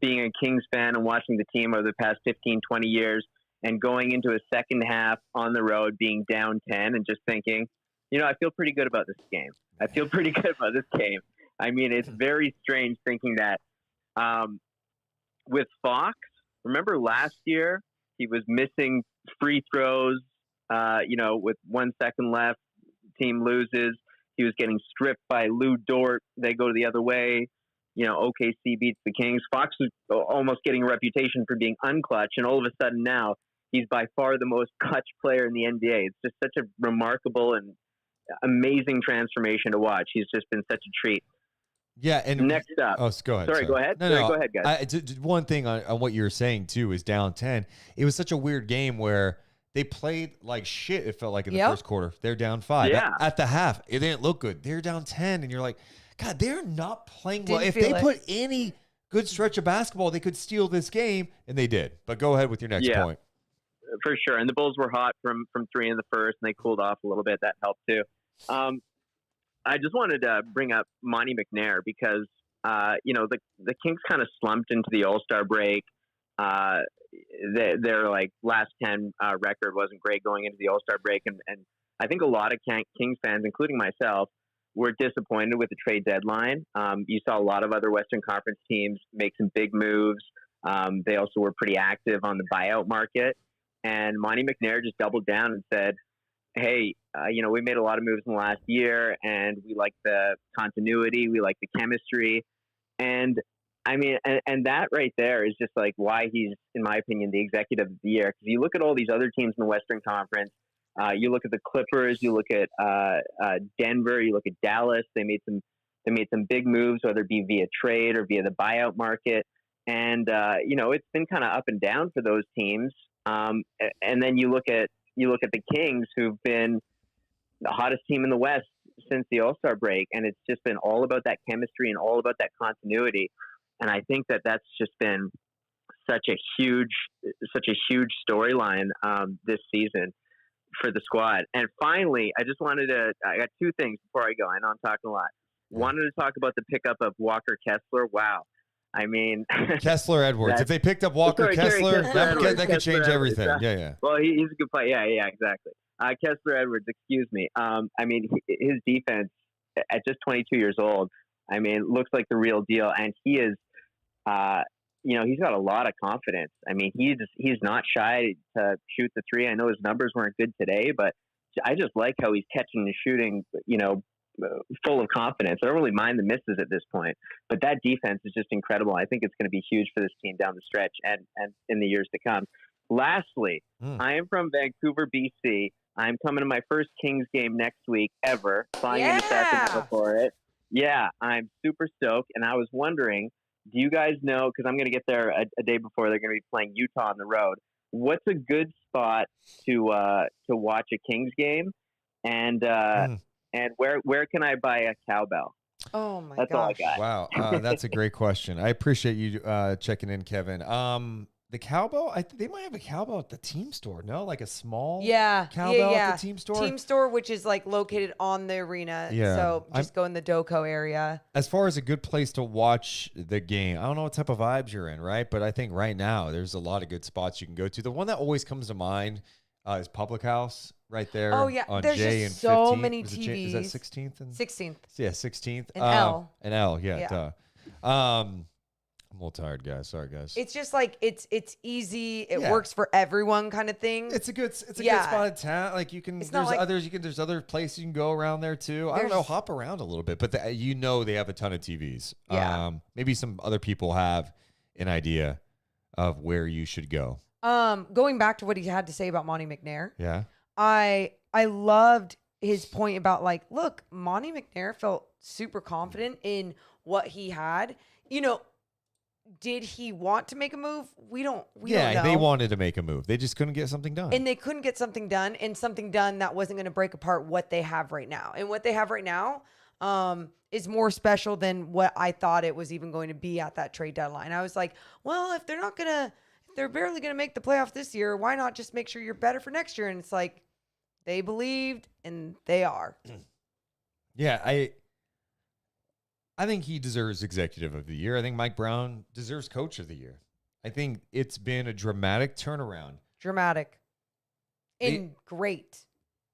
being a Kings fan and watching the team over the past 15, 20 years and going into a second half on the road being down 10 and just thinking, I feel pretty good about this game. I feel pretty good about this game. I mean, it's very strange thinking that with Fox, remember last year, he was missing free throws, with 1 second left, team loses. He was getting stripped by Lou Dort. They go the other way. OKC beats the Kings. Fox was almost getting a reputation for being unclutch, and all of a sudden now he's by far the most clutch player in the NBA. It's just such a remarkable and amazing transformation to watch. He's just been such a treat. Yeah, and next up. Oh, go ahead. Sorry, go ahead. No, go ahead, guys. One thing on what you were saying too is down 10. It was such a weird game where they played like shit. It felt like in the first quarter. They're down 5. Yeah. At the half, it didn't look good. They're down 10, and you're like, God, they're not playing well. Didn't If they feel it. put any good stretch of basketball, they could steal this game, and they did. But go ahead with your next point. For sure. And the Bulls were hot from 3 in the first, and they cooled off a little bit. That helped too. I just wanted to bring up Monte McNair because the Kings kind of slumped into the All-Star break. Their like last 10 record wasn't great going into the All-Star break, and I think a lot of Kings fans, including myself, were disappointed with the trade deadline. You saw a lot of other Western Conference teams make some big moves. They also were pretty active on the buyout market, and Monte McNair just doubled down and said, hey, we made a lot of moves in the last year, and we like the continuity, we like the chemistry. And I mean, and that right there is just like why he's, in my opinion, the executive of the year. Because you look at all these other teams in the Western Conference, you look at the Clippers, you look at Denver, you look at Dallas. They made some big moves, whether it be via trade or via the buyout market. And it's been kind of up and down for those teams. And then you look at the Kings, who've been the hottest team in the West since the All-Star break, and it's just been all about that chemistry and all about that continuity. And I think that that's just been such a huge storyline this season for the squad. And finally, I got 2 things before I go. I know I'm talking a lot. Wanted to talk about the pickup of Walker Kessler. Wow. I mean, Kessler Edwards. If they picked up Walker Kessler, that could change everything. Yeah. Well, he's a good player. Yeah, exactly. Kessler Edwards, excuse me. I mean, his defense at just 22 years old, I mean, looks like the real deal. And he is, he's got a lot of confidence. I mean, he's not shy to shoot the 3. I know his numbers weren't good today, but I just like how he's catching and shooting, full of confidence. I don't really mind the misses at this point, but that defense is just incredible. I think it's going to be huge for this team down the stretch and in the years to come. Lastly, I am from Vancouver, BC. I'm coming to my first Kings game next week ever. Flying into Sacramento for it. Yeah, I'm super stoked. And I was wondering, do you guys know, because I'm going to get there a day before they're going to be playing Utah on the road, what's a good spot to watch a Kings game? And where can I buy a cowbell? Oh my That's all I got. Wow, that's a great question. I appreciate you checking in, Kevin. The cowbell, they might have a cowbell at the team store. No, like a small cowbell at the team store. Team store, which is like located on the arena. Yeah. So just go in the Doco area. As far as a good place to watch the game, I don't know what type of vibes you're in, right? But I think right now there's a lot of good spots you can go to. The one that always comes to mind is Public House right there. Oh yeah, on there's J just and so 15th. many Is TVs. Is that 16th? 16th. Yeah, 16th. And L. And L, yeah. Yeah. I'm a little tired, guys. Sorry, guys. It's just like it's easy. It works for everyone, kind of thing. It's a good spot in town. Like you can. It's There's not like- others. There's other places you can go around there too. I don't know. Hop around a little bit, but they have a ton of TVs. Yeah. Maybe some other people have an idea of where you should go. Going back to what he had to say about Monte McNair. Yeah. I loved his point about like, look, Monte McNair felt super confident in what he had. Did he want to make a move? We don't know. They wanted to make a move. They just couldn't get something done. And they couldn't get something done, and something done that wasn't going to break apart what they have right now. And what they have right now, is more special than what I thought it was even going to be at that trade deadline. I was like, well, if they're barely going to make the playoffs this year, why not just make sure you're better for next year? And it's like, they believed and they are. Yeah, I think he deserves executive of the year. I think Mike Brown deserves coach of the year. I think it's been a dramatic turnaround. Dramatic. Great.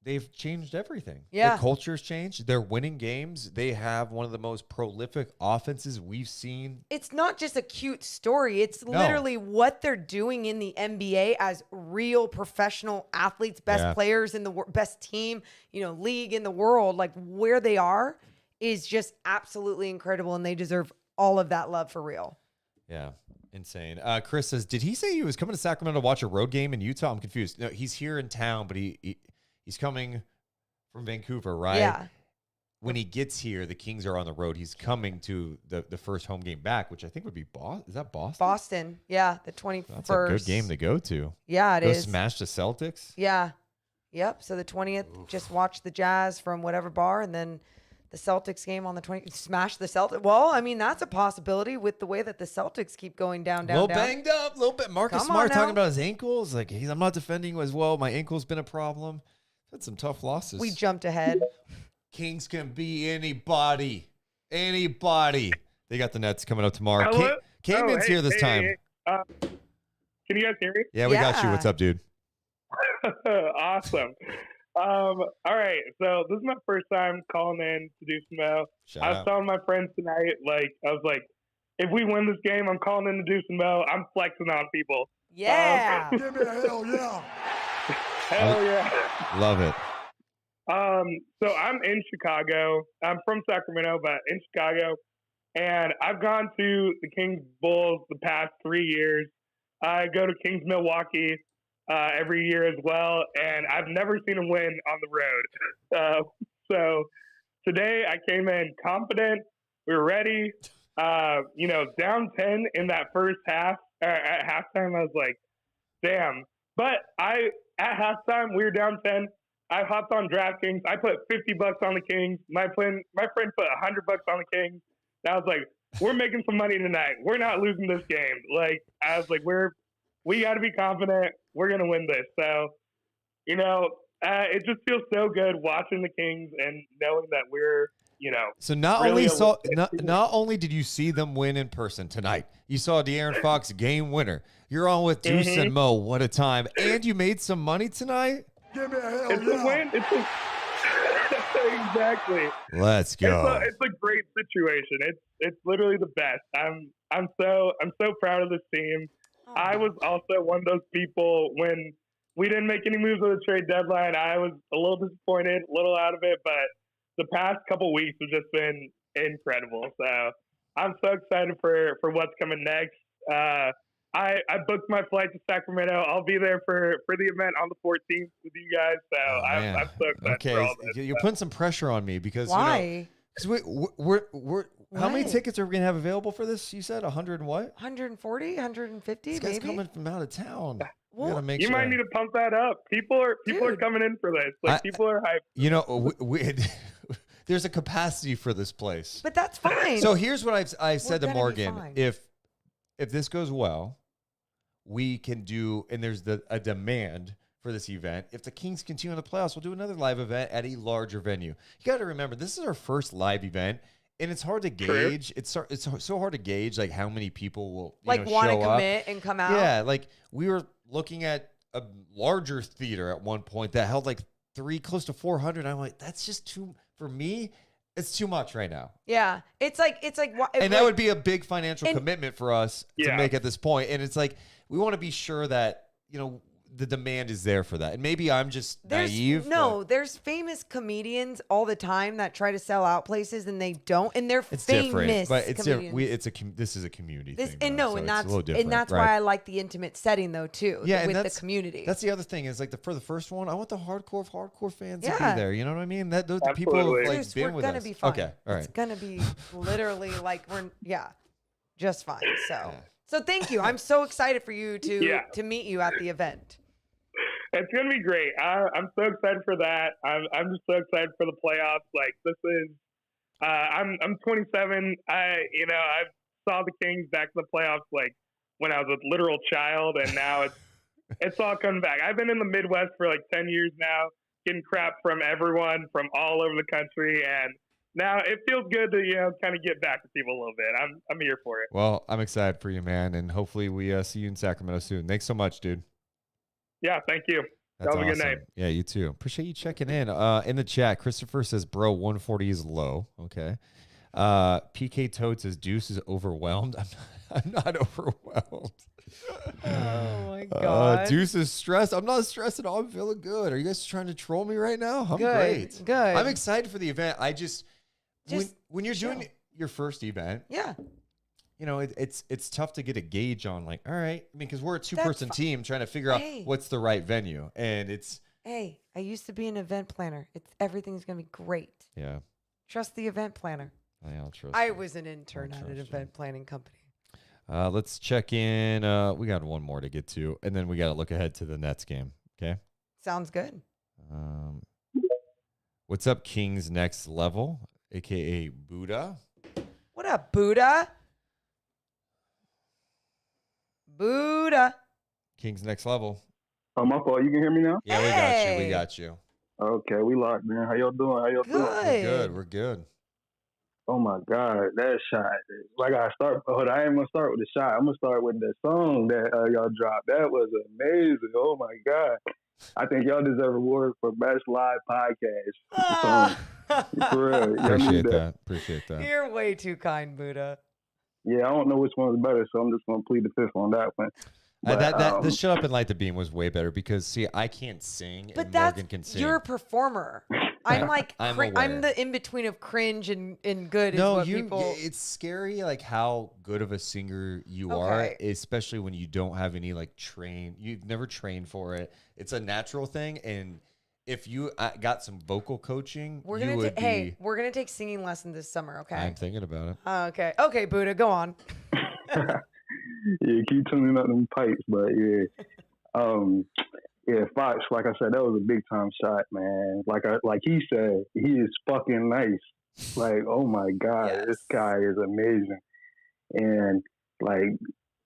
They've changed everything. Yeah. Their culture's changed. They're winning games. They have one of the most prolific offenses we've seen. It's not just a cute story. It's literally what they're doing in the NBA as real professional athletes, best players in the best team, league in the world. Like where they are is just absolutely incredible, and they deserve all of that love for real. Yeah. Insane. Chris says, did he say he was coming to Sacramento to watch a road game in Utah? I'm confused. No, he's here in town, but he's coming from Vancouver, right? Yeah. When he gets here, the Kings are on the road. He's coming to the first home game back, which I think would be Boston. Is that Boston? Boston. Yeah, the 21st. That's a good game to go to. Yeah, it is. Go smash the Celtics? Yeah. Yep. So the 20th, just watch the Jazz from whatever bar, and then the Celtics game on the 20th. Smash the Celtics. Well, I mean, that's a possibility with the way that the Celtics keep going down, down, a little down. banged up, a little bit. Marcus Smart talking about his ankles. Like, I'm not defending as well. My ankle's been a problem. Had some tough losses. We jumped ahead. Kings can be anybody. Anybody. They got the Nets coming up tomorrow. Hello? Cayman's here this time. Can you guys hear me? Yeah, we got you. What's up, dude? Awesome. All right. So this is my first time calling in to do some Mo. I was telling my friends tonight, I was like, if we win this game, I'm calling in to do some Mo. I'm flexing on people. Yeah. Give me a hell yeah. Hell yeah. Love it. So I'm in Chicago. I'm from Sacramento, but in Chicago. And I've gone to the Kings Bulls the past 3 years. I go to Kings Milwaukee every year as well, and I've never seen them win on the road. So today I came in confident. We were ready. Down 10 in that first half. At halftime, I was like, damn. But at halftime, we were down 10. I hopped on DraftKings. I put $50 on the Kings. My friend put $100 on the Kings. And I was like, we're making some money tonight. We're not losing this game. I was like, we got to be confident. We're going to win this. So, it just feels so good watching the Kings and knowing that we're, So not only did you see them win in person tonight, you saw De'Aaron Fox game winner. You're on with Deuce and Mo. What a time. And you made some money tonight? Give me a hell It's a win. Exactly. Let's go. It's a great situation. It's literally the best. I'm so proud of this team. I was also one of those people when we didn't make any moves at the trade deadline. I was a little disappointed, a little out of it, but the past couple weeks have just been incredible. So I'm so excited for what's coming next. I booked my flight to Sacramento. I'll be there for the event on the 14th with you guys. So I'm so excited for all this. You're putting some pressure on me because why? We're how many tickets are we gonna have available for this? You said 100 and what? 140, 150. This guy's maybe coming from out of town. Well, you might need to pump that up. People are coming in for this. People are hyped. There's a capacity for this place, but that's fine. So here's what I've said to Morgan: if this goes well, we can do, and there's a demand for this event. If the Kings continue in the playoffs, we'll do another live event at a larger venue. You got to remember, this is our first live event, and it's hard to gauge. It's so hard to gauge how many people will want to commit and come out. Yeah, we were looking at a larger theater at one point that held close to 400. I'm like, that's just too for me. It's too much right now. Yeah, it's like, and that would be a big financial commitment for us to make at this point. And it's we want to be sure that the demand is there for that. And maybe I'm just naive. No, there's famous comedians all the time that try to sell out places and they don't. And they're it's famous different, but it's comedians. This is a community thing. And that's right? why I like the intimate setting though too. Yeah, with the community. That's the other thing is for the first one, I want the hardcore fans to be there. You know what I mean? Those the people who have been with us. Be fine. Okay, all right. It's gonna be literally just fine. So thank you. I'm so excited for you to meet you at the event. It's gonna be great. I'm so excited for that. I'm just so excited for the playoffs. I'm 27. I saw the Kings back to the playoffs like when I was a literal child, and now it's all coming back. I've been in the Midwest for like 10 years now, getting crap from everyone from all over the country, and now it feels good to kind of get back to people a little bit. I'm here for it. Well, I'm excited for you, man, and hopefully we see you in Sacramento soon. Thanks so much, dude. Yeah, thank you. That's Have a awesome. good night. Yeah, you too. Appreciate you checking in. In the chat, Christopher says, bro, 140 is low. Okay. PK Toad says, Deuce is overwhelmed. I'm not overwhelmed. Oh, my God. Deuce is stressed. I'm not stressed at all. I'm feeling good. Are you guys trying to troll me right now? I'm great. Good. I'm excited for the event. I just when you're doing your first event, yeah, it's tough to get a gauge on, like, all right, I mean, because we're a two-person team trying to figure out what's the right venue, and it's. Hey, I used to be an event planner. Everything's gonna be great. Yeah. Trust the event planner. I'll trust. I was an intern at an event planning company. Let's check in. We got one more to get to, and then we got to look ahead to the Nets game. Okay. Sounds good. What's up, Kings Next Level, aka Buddha? What up, Buddha? Buddha. Kings Next Level. Oh, my fault. You can hear me now? Yeah, we got you. We got you. Okay, we locked, man. How y'all doing? We're good. Oh my God, that shot! Like I start, I ain't gonna start with the shot. I'm gonna start with the song that y'all dropped. That was amazing. Oh my God, I think y'all deserve an award for best live podcast. For real, Appreciate that. You're way too kind, Buddha. Yeah, I don't know which one's better, so I'm just gonna plead the fifth on that one. But, the Shut Up and Light the Beam was way better because, see, I can't sing, but and Morgan can sing. You're a performer. I'm like, I'm the in between of cringe and good. No, is what people. It's scary, like how good of a singer you are, especially when you don't have any you've never trained for it. It's a natural thing, and if you got some vocal coaching, we're gonna take singing lessons this summer. Okay, I'm thinking about Okay, it. okay, Buddha, go on. Yeah, keep tuning up them pipes, but yeah. Yeah, Fox, like I said, that was a big time shot, man. Like he said, he is fucking nice. Like, oh my God, this guy is amazing. And like,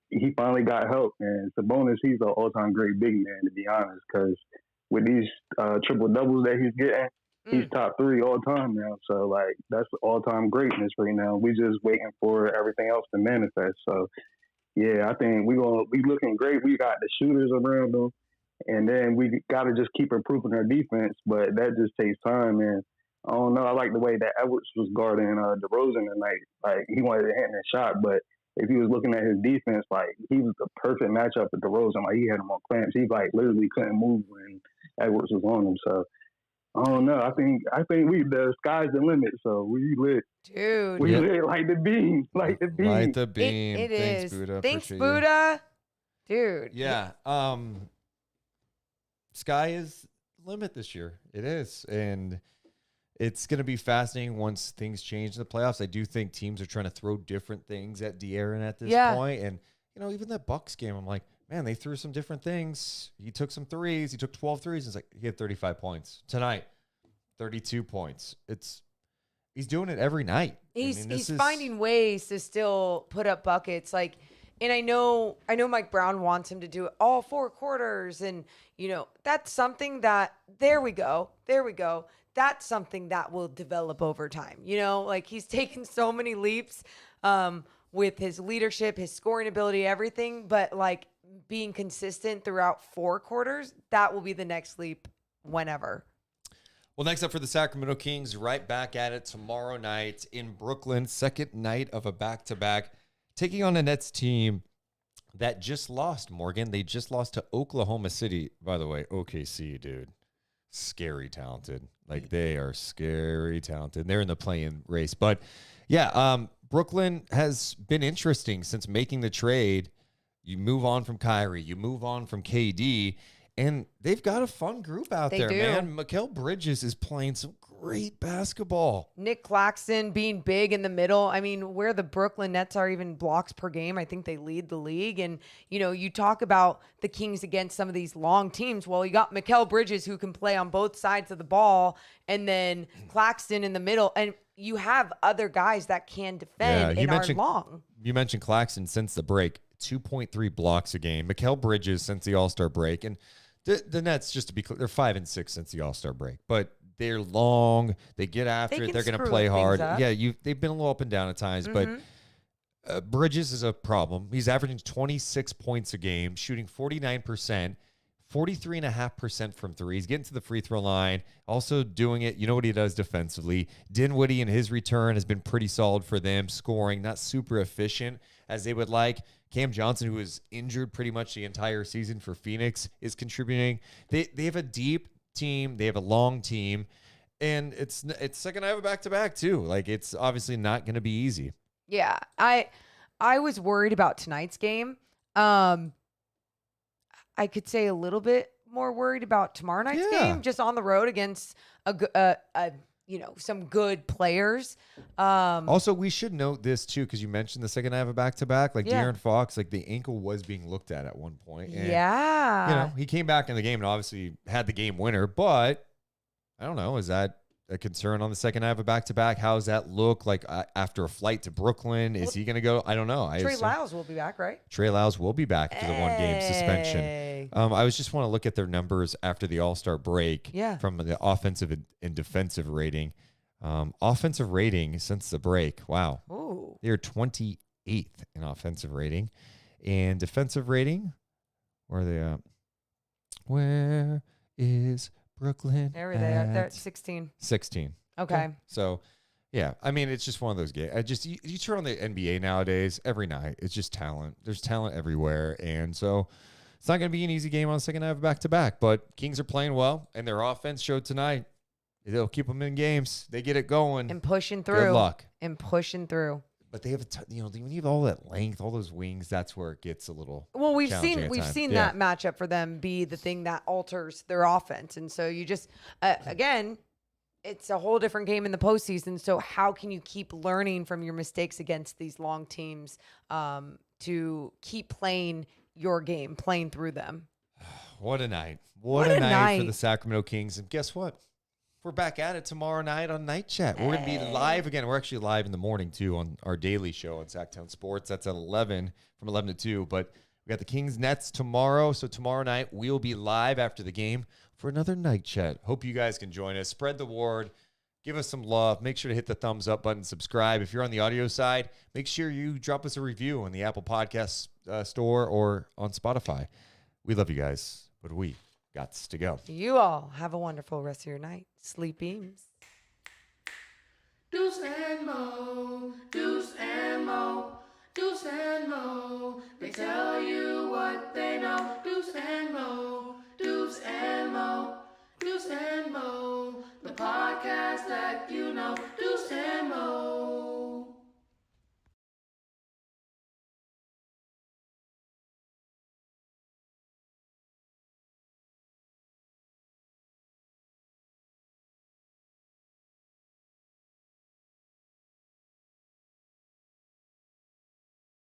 he finally got help, man. Sabonis, he's an all time great big man, to be honest, because with these triple doubles that he's getting, he's top 3 all time now. So like, that's all time greatness right now. We just waiting for everything else to manifest. So yeah, I think we looking great. We got the shooters around them. And then we got to just keep improving our defense, but that just takes time. And I don't know. I like the way that Edwards was guarding DeRozan tonight. Like, he wanted to hit that shot, but if he was looking at his defense, like, he was the perfect matchup with DeRozan. Like, he had him on clamps. He like literally couldn't move when Edwards was on him. So I don't know. I think the sky's the limit. So we lit. Dude, we lit like the beam, Light the beam. It Thanks, is. Buddha. Thanks, Appreciate Buddha. Dude. Yeah. Sky is the limit this year. It is. And it's going to be fascinating once things change in the playoffs. I do think teams are trying to throw different things at De'Aaron at this point. And, even that Bucks game, I'm like, man, they threw some different things. He took some threes. He took 12 threes. It's like he had 35 points. Tonight, 32 points. He's doing it every night. He's finding ways to still put up buckets. Like, and I know Mike Brown wants him to do it all 4 quarters. And, that's something that, there we go. That's something that will develop over time. Like, he's taken so many leaps with his leadership, his scoring ability, everything. But, like, being consistent throughout 4 quarters, that will be the next leap whenever. Well, next up for the Sacramento Kings, right back at it tomorrow night in Brooklyn. Second night of a back-to-back. Taking on a Nets team that just lost, Morgan. They just lost to Oklahoma City. By the way, OKC, dude. Scary talented. Like, they are scary talented. They're in the play-in race. But, yeah, Brooklyn has been interesting since making the trade. You move on from Kyrie. You move on from KD. And they've got a fun group out They there, do. man. Mikal Bridges is playing some great basketball. Nick Claxton being big in the middle. I mean, where the Brooklyn Nets are even blocks per game, I think they lead the league. And, you talk about the Kings against some of these long teams. Well, you got Mikal Bridges who can play on both sides of the ball, and then Claxton in the middle. And you have other guys that can defend and are long. You mentioned Claxton since the break, 2.3 blocks a game. Mikal Bridges since the All-Star break. And the Nets, just to be clear, they're 5-6 since the All-Star break. But they're long. They get after it. They're going to play hard. Yeah, they've been a little up and down at times, but Bridges is a problem. He's averaging 26 points a game, shooting 49%, 43.5% from three. He's getting to the free throw line, also doing it. You know what he does defensively. Dinwiddie in his return has been pretty solid for them, scoring, not super efficient as they would like. Cam Johnson, who was injured pretty much the entire season for Phoenix, is contributing. They have a deep team. They have a long team, and it's second night of a back-to-back too. Like, it's obviously not going to be easy. Yeah, I was worried about tonight's game. I could say a little bit more worried about tomorrow night's game, just on the road against some good players. Also, we should note this too, because you mentioned the second night of a back-to-back. Like De'Aaron Fox, like the ankle was being looked at one point. And, he came back in the game and obviously had the game winner. But I don't know, is that a concern on the second night of a back-to-back? How does that look like after a flight to Brooklyn? Is he going to go? I don't know. Trey Lyles will be back, right? Trey Lyles will be back after the one-game suspension. I just want to look at their numbers after the All-Star break from the offensive and defensive rating. Offensive rating since the break, wow. Ooh. They're 28th in offensive rating. And defensive rating, where are they at? Where is Brooklyn? There they are. They're at 16. 16. Okay. So, yeah. I mean, it's just one of those games. You turn on the NBA nowadays, every night, it's just talent. There's talent everywhere. And so it's not going to be an easy game on the second half of back-to-back. But Kings are playing well, and their offense showed tonight. They'll keep them in games. They get it going. And pushing through. Good luck. And pushing through. But they have when you have all that length, all those wings, that's where it gets a little. Well, we've challenging seen that matchup for them be the thing that alters their offense, and so you just again, it's a whole different game in the postseason. So how can you keep learning from your mistakes against these long teams to keep playing your game, playing through them? What a night! What a night for the Sacramento Kings, and guess what? We're back at it tomorrow night on Night Chat. We're going to be live again. We're actually live in the morning, too, on our daily show on Sacktown Sports. That's at 11, from 11 to 2. But we got the Kings Nets tomorrow. So tomorrow night, we'll be live after the game for another Night Chat. Hope you guys can join us. Spread the word. Give us some love. Make sure to hit the thumbs up button, subscribe. If you're on the audio side, make sure you drop us a review on the Apple Podcast store or on Spotify. We love you guys, but we got to go. You all have a wonderful rest of your night. Sleep beams. Deuce and Mo, Deuce and Mo, Deuce and Mo. They tell you what they know. Deuce and Mo, Deuce and Mo, Deuce and Mo. The podcast that you know. Deuce and Mo.